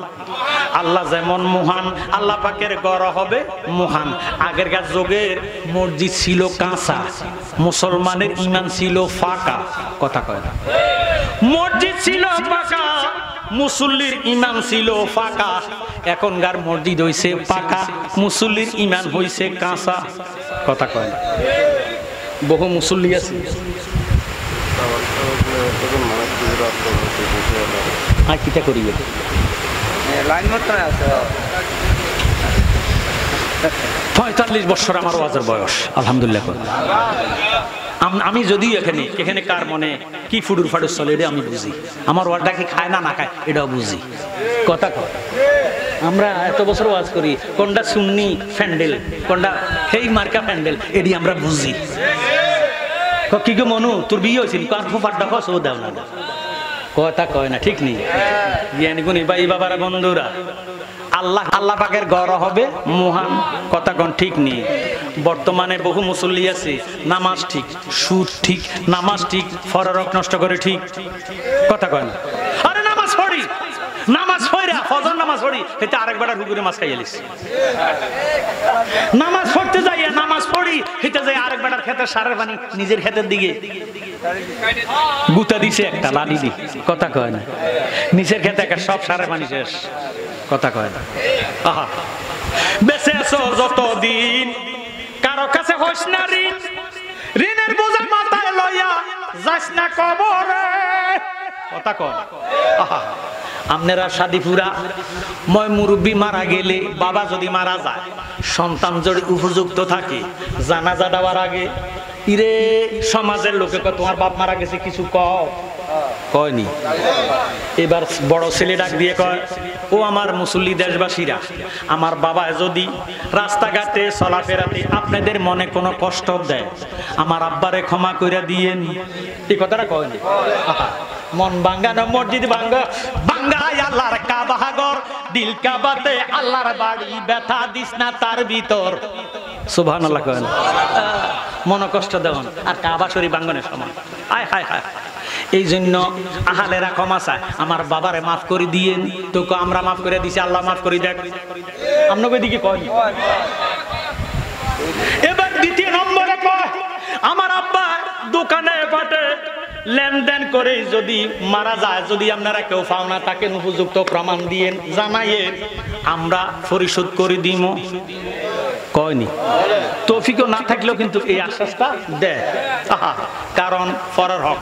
আল্লাহ যেমন মহান, আল্লাহ পাকের ঘর হবে মহান। আগেরকার যুগের মসজিদ ছিল কাঁচা, মুসলমানের ঈমান ছিল ফাঁকা, কথা কয় না। মসজিদ ছিল পাকা, মুসল্লির ঈমান ছিল ফাঁকা। এখনকার মসজিদ হইছে পাকা, মুসল্লির ঈমান হইছে কাঁচা, কথা কয় না। বহু মুসল্লি আছে, আর কিটা করিবে লাইন মত আছে 45 বছর আমার ওয়াজের বয়স, আলহামদুলিল্লাহ। আমি যদি এখানে কার মনে কি ফুডুর ফাডুর চলে এটা আমি বুঝি, আমার ওয়াজটা কি খায় না না খায় এটাও বুঝি। কথা কয় আমরা এত বছর ওয়াজ করি, কোনটা সুন্নি ফ্যান্ডেল কোনটা সেই মার্কা ফ্যান্ডেল এটি আমরা বুঝি। কি গো মনু তোর বিয়ে হয়েছিল ফাড্ডা খস ও দেও না, কথা কয় না ঠিক নেই। জ্ঞানী গুণী ভাই বাবারা বন্ধুরা, আল্লাহ পাকের ঘর হবে মহান, কথা কোন ঠিক নেই। বর্তমানে বহু মুসল্লি আছে নামাজ ঠিক, সুদ ঠিক, নামাজ ঠিক, ফররক নষ্ট করে ঠিক, কথা কয় না। আরে নামাজ পড়ি, নামাজ পড়া ফজর নামাজ পড়ি এটা আরেকবার হুকুরে মাছ খাইয়ে লিস। নামাজ পড়তে যাই, নামাজ পড়ি এটা যাই আরেকবার খেতে সারের পানি নিজের খেতের দিকে গুতা দিছে একটা লাড়ি দি, কথা কয় না। নিচের খেতে একটা সব সারের পানি শেষ, কথা কয় না। আহা বেঁচে আছো যতদিন কারো কাছে হইস না ঋণ, ঋণের বোঝা মাথায় লইয়া যাস না কবরে, কথা কয়। আহা আপনারা শাদিপুরা ময় মুরব্বী মারা গেলে, বাবা যদি মারা যায়, সন্তান যদি উপযুক্ত থাকে, জানাজা দেওয়ার আগে ইরে সমাজের লোকে কয় তোমার বাপ মারা গেছে কিছু কয়নি। এবার বড় ছেলে ডাক দিয়ে কয় ও আমার মুসল্লি দেশবাসীরা, আমার বাবা যদি রাস্তাঘাটে চলাফেরাতে আপনাদের মনে কোনো কষ্ট দেয়, আমার আব্বারে ক্ষমা কইরা দিয়েন। এই কথাটা কয়নি। মন ভাঙ্গানো মসজিদ ভাঙ্গা ভাঙ্গাই আল্লাহর কাবা ঘর, দিল কাবাতে আল্লাহর বাড়ি, ব্যথা দিস না তার ভিতর, সুবহানাল্লাহ কয় না। মন কষ্ট দেওয়ান আর কাবা শরীফ ভাঙ্গনের সমান। আয় হায় হায়, এই জন্য আহালেরা ক্ষমা চায়, আমার বাবারে মাফ করে দিয়েন। তোকে আমরা মাফ করে দিছি, আল্লাহ মাফ করে দেখ, আপনাকে দিকে কয়। এবার দ্বিতীয় নম্বরে কয় আমার আব্বা দোকানে পাটে লেনদেন করে যদি মারা যায়, যদি আপনারা কেউ পাওনা তাকে উপযুক্ত প্রমাণ দিয়েন, জানাইয়েন, আমরা পরিশোধ করে দিব। কয়নি তৌফিকও না থাকলেও কিন্তু এই আশ্বাসটা দেয়। আহা কারণ পরের হক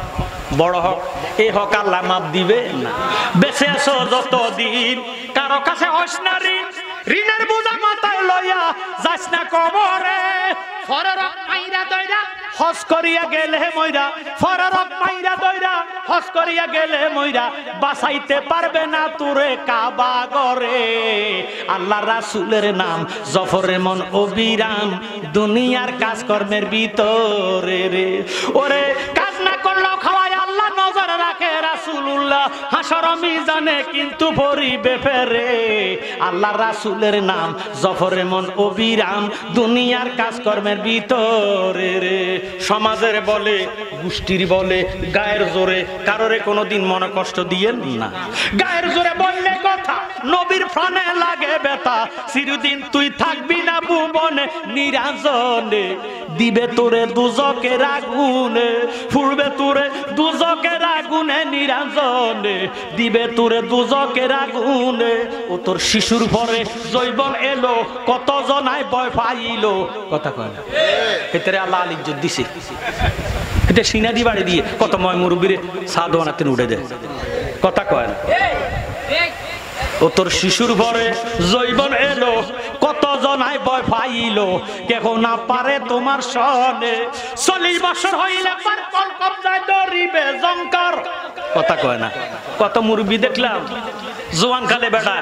বড় হক, এই হক আল্লাহ মাপ দিবে না। বেঁচে আছো যতদিন কারো কাছে হইস না ঋণ, ঋণের বোঝা মাথায় লইয়া যাস না কবরে, পরের হক মাইরা দইরা হজ করিয়া গেলে মইরা, পরের হক মাইরা দইরা হজ করিয়া গেলে মইরা, বাঁচাইতে পারবে না তোরে কাবা ঘরে। আল্লাহ রাসূলের নাম জফরে মন অবিরাম, দুনিয়ার কাজকর্মের ভিতরে রে। ওরে কাজ না করলেও খাওয়ায় আল্লাহ নজর রাখে রাসূলুল্লাহ, হাসর মিজানে কিন্তু পরিবে ফেরে। আল্লাহ রাসূলের নাম জফরে মন অবিরাম, দুনিয়ার কাজকর্মের ভিতরে রে। সমাজের বলে, গোষ্ঠীর বলে, গায়ের জোরে কারোরে কোনোদিন মনে কষ্ট দিয়েন না। গায়ের জোরে বললে কথা, নবীর প্রাণে লাগে ব্যথা, চিরদিন তুই থাকবি না ভুবনে নিরাজনে, দিবে তোরে দুজকের আগুনে, ফুরবে তোরে দুজকের আগুনে নিরাজনে, দিবে তোরে দুজকের আগুনে। ও তোর শিশুর পরে জৈবন এলো, কত জনায় ভয় পাইলো, কথা কয় না। এতে আল্লাহ আলী ইজ্জত দিছে, এটা সিনাদি বাড়ি দিয়ে কত ময় মুরব্বীরে সাধনাতে উঠে দেয়, কথা কয় না। ও তোর শিশুর পরে জৈবন এলো, কত জনায় ভয় পাইলো, কেহ না পারে তোমার সনে, 40 বছর হইলে পার কল কবজায় ধরিবে জঙ্কার, কথা কয় না। কত মুরব্বী দেখলাম জোয়ান খালে বেটা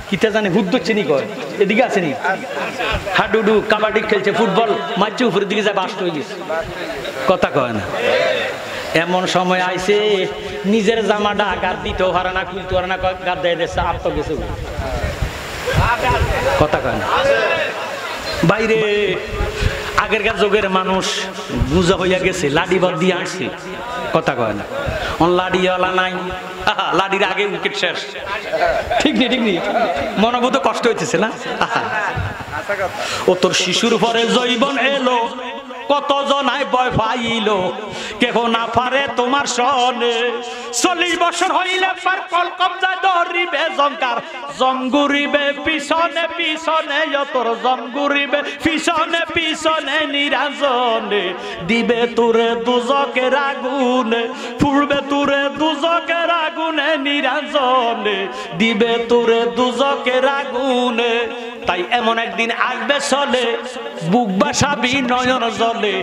কিতা জানে হুদ্দ চিনি কয়, এদিকে আসেনি হাডুডু কাবাডি খেলছে, ফুটবল মারছে, উপরের দিকে যায় বাস্ট হয়ে গেছে, কথা কয় না। এমন সময় আইছে নিজের জামাটা গাদ দিতেও হারা না, খুলতে হারা না, গাদ দিয়ে দিচ্ছে আত্ম গেছে, কথা কয় না। বাইরে আগেরকার যুগের মানুষ বুঝা হইয়া গেছে, লাডি বাদ দিয়ে আসছে, কথা কয় না। লাডিওয়ালা নাই, লাডির আগে উইকেট শেষ, ঠিক নেই, ঠিক নেই, মনোভূত কষ্ট হইতেছে না। ও তোর শিশুর পরে জৈবন এলো, কত জনায় ভয় পাইলো, কেহ না পারে তোমার সনে, 40 বছর হইলে পার কল কবজায় ধরিবে জঙ্কার, জমগুরিবে পিছনে পিছনে, তোর জমগুরিবে পিছনে পিছনে নিরাজনে, দিবে তোরে দুজকের আগুনে, ফুরবে তোরে দুজকের আগুনে নিরাজনে, দিবে তোরে দুজকের আগুনে। তাই এমন একদিন আসবে চলে বুক বাসাবি নয়ন জলে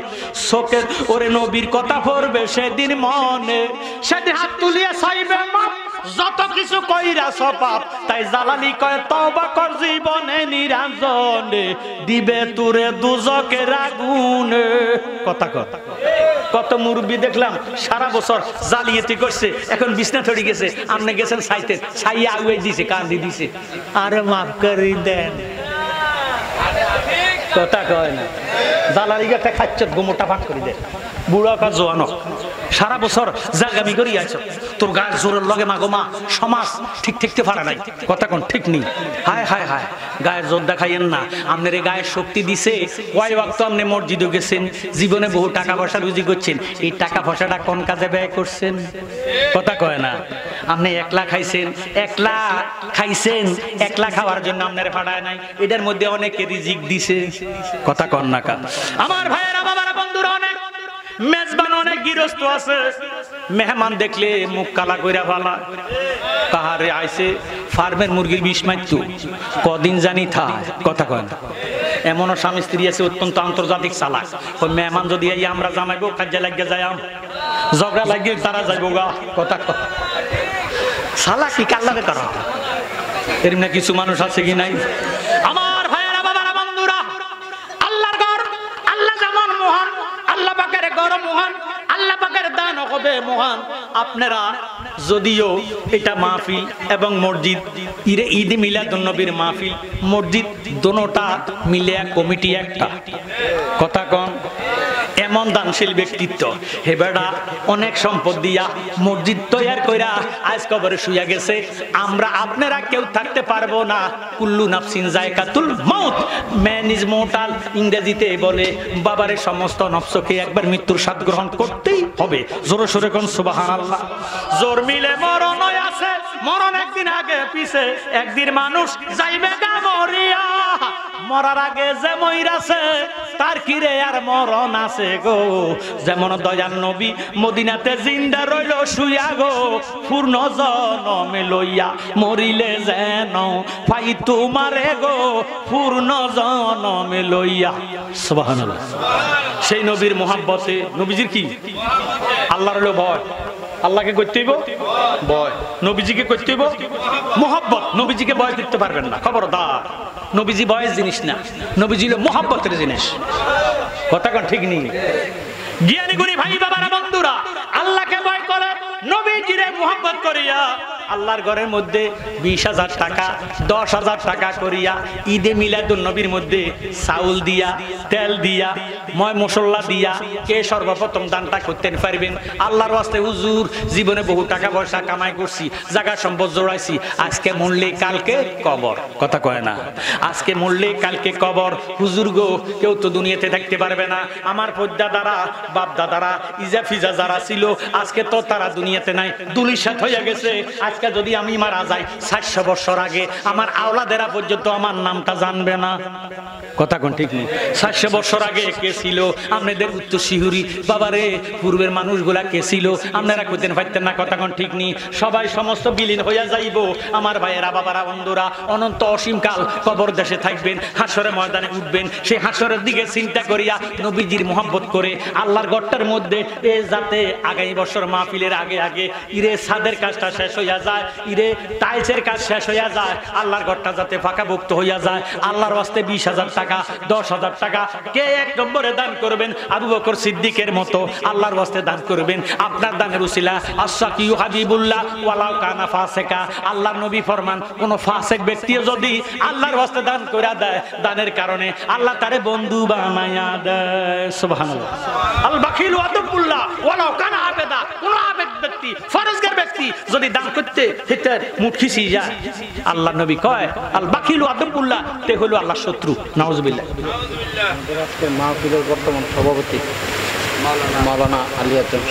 চোখের ওরে নবীর কথা পড়বে সেদিন মনে সেদিন হাত তুলিয়ে চাইবে মাপ যত কিছু কইরা সপাপ তাই জালালি কয় তওবা কর জীবনে নিরঞ্জনে দিবে তোরে দুজকের আগুনে কথা কথা কত মুরব্বি দেখলাম সারা বছর জালিয়াতি করছে এখন বিছনা ছড়ি গেছে আপনি গেছেন সাইতে ছাইয়া আগুয়ে দিছে কান্দি দিছে আরে মাফ করে দেন কথা কয় না জালালিকে একটা খাচ্ছ গোমোটা ফাট করে দেয় বুড়া কা জোয়ানো সারা বছর জাগামি করি আছো তোর গায়ের জোরের লগে মাগো মা সমাজ ঠিক ঠিকতে পারে নাই কথা কোন ঠিক নেই হায় হায় হায় গায়ের জোর দেখাইয়েন না আপনার এই গায়ের শক্তি দিছে কয় ওয়াক্ত আপনি মসজিদে গেছেন জীবনে বহু টাকা পয়সা রুজি করছেন এই টাকা পয়সাটা কোন কাজে ব্যয় করছেন কথা কয় না আপনি একলা খাইছেন একলা খাওয়ার জন্য আপনারে ফাটায় নাই এটার মধ্যে অনেকে রিজিক দিছে কথা কন না কা আমার ভাইয়েরা বাবারা বন্ধুরা অনেক মেজবান অনেক গৃহস্থ আছে মেহমান দেখলে মুখ কালা কইরা ফালা কাহারে আইছে ফার্মের মুরগির বিষ মাইতো কদিন জানি থাক কথা কয় না এমনও স্বামী স্ত্রী আছে অত্যন্ত আন্তর্জাতিক চালাক ওই মেহমান যদি এই আমরা জামাইবো কাজে লাগিয়ে যাই ঝগড়া লাগিয়ে তারা যাইবো গা কথা কথা চালাকি কাল্লারে করা এর না কিছু মানুষ আছে কি নাই আমার ভাইয়েরা বাবারা বন্ধুরা আল্লাহর ঘর আল্লাহ যেমন মহান আল্লাহ পাকের ঘর মহান আল্লাহ পাকের দান হবে মহান আপনারা যদিও এটা মাহফিল এবং মসজিদ ঈদে মিলাদুন নবীর মাহফিল মসজিদ দোনোটা মিলে এক কমিটি একটা কথা কন এমন দানশীল ব্যক্তিত্ব হে বেড়া অনেক সম্পদ দিয়া মসজিদ তৈয়ার কইরা আজ কবরে শুইয়া গেছে আমরা আপনারা কেউ থাকতে পারবো না কুল্লু নাফসিন যায়কাতুল মউত ম্যান ইজ মর্টাল ইংরেজিতে বলে বাবারে সমস্ত নফসকে একবার মৃত্যুর স্বাদ গ্রহণ করতেই হবে জোরে সোরে কোন সুবহানাল্লাহ জোর মিলে মরণ আছে মরণ একদিন আগে পিছে একদিন মানুষ যাইবে গা মরিয়া মরার আগে যে মইরাছে তার কিরে আর মরণ আছে গো যেমন দয়াল নবী মদিনাতে জিন্দা রইল শুইয়া গো পূর্ণ জনমে লইয়া মরিলে যেন পাই তোমারে গো পূর্ণ জনমে লইয়া সুবহানাল্লাহ সেই নবীর মোহাব্বতে নবীজির কি আল্লাহর হলো ভয় আল্লাহকে করতে হইব ভয় নবীজিকে করতে হইব মোহাব্বত নবীজিকে ভয় করতে পারবেন না খবরদার নবীজি ভয়ের জিনিস না নবীজি হলো মোহাব্বতের জিনিস কথা কোন ঠিক নেই জ্ঞানী গুণী ভাই বাবারা বন্ধুরা আল্লাহকে ভয় করে নবীজিরে মোহাব্বত করিয়া আল্লাহর ঘরের মধ্যে 20,000 টাকা 10,000 টাকা করিয়া ঈদে মিলাদুন নবীর মধ্যে চাউল দিয়া তেল দিয়া ময় মশলা দিয়া কে সর্বপ্রথম দানটা করতেন পারবেন আল্লাহর ওয়াস্তে হুজুর জীবনে বহু টাকা পয়সা কামাই করছি জায়গা সম্পদ জোড়াইছি আজকে মরলে কালকে কবর কথা কয় না আজকে মরলে কালকে কবর হুজুর গো কেউ তো দুনিয়াতে থাকতে পারবে না আমার পদ্দাদারা বাপ দাদারা ইজা ফিজা যারা ছিল আজকে তো তারা দুনিয়াতে নাই দুলিশাত হয়ে গেছে আজকে যদি আমি মারা যাই 400 বছর আগে আমার আওলাদেরা পর্যন্ত আমার নামটা জানবে না কথা কোন ঠিক নেই 400 বছর আগে কে ছিল আপনাদের উত্তর শিহুরি বাবারে পূর্বের মানুষগুলা কে ছিল আপনারা কইতেন পারতেন না কথা কোন ঠিক নেই সবাই সমস্ত বিলীন হইয়া যাইব আমার ভাইয়েরা বাবারা বন্ধুরা অনন্ত অসীম কাল কবর দেশে থাকবেন হাসরের ময়দানে উঠবেন সেই হাসরের দিকে চিন্তা করিয়া নবীজির মোহাব্বত করে আল্লাহর ঘরটার মধ্যে এ যাতে আগামী বছর মাহফিলের আগে আগে ইরে সাদের কাজটা শেষ হইয়া যায় ইরে টাইলসের কাজ শেষ হইয়া যায় আল্লাহর ঘরটা যাতে ফাঁকাভুক্ত হইয়া যায় আল্লাহর ওয়াস্তে 20,000 টাকা 10,000 টাকা কে এক নম্বরে দান করবেন আবু বকর সিদ্দিকের মতো আল্লাহর ওয়াস্তে দান করবেন আপনার দানের উসিলা আশাকিউ হাবিবুল্লাহ ওয়ালাউ কানা ফাসিকা আল্লাহর নবী ফরমান কোন ফাসিক ব্যক্তি যদি আল্লাহর ওয়াস্তে দান কইরা দেয় দানের কারণে আল্লাহ তারে বন্ধু বানায়া দেয় সুবহানাল্লাহ আল বাখিল ওয়াদুল্লাহ ওয়ালাউ কানা আবেদা কোন আবেদ ব্যক্তি ফরজগার ব্যক্তি যদি দান করতে হেতার মুখ খিসি যায় আল্লাহর নবী কয় আল বাখিল ওয়াদুল্লাহ তে হলো আল্লাহর শত্রু নাউজুবিল্লাহ আজকে মাহফিলের বর্তমান সভাপতি মাওলানা আলী আজম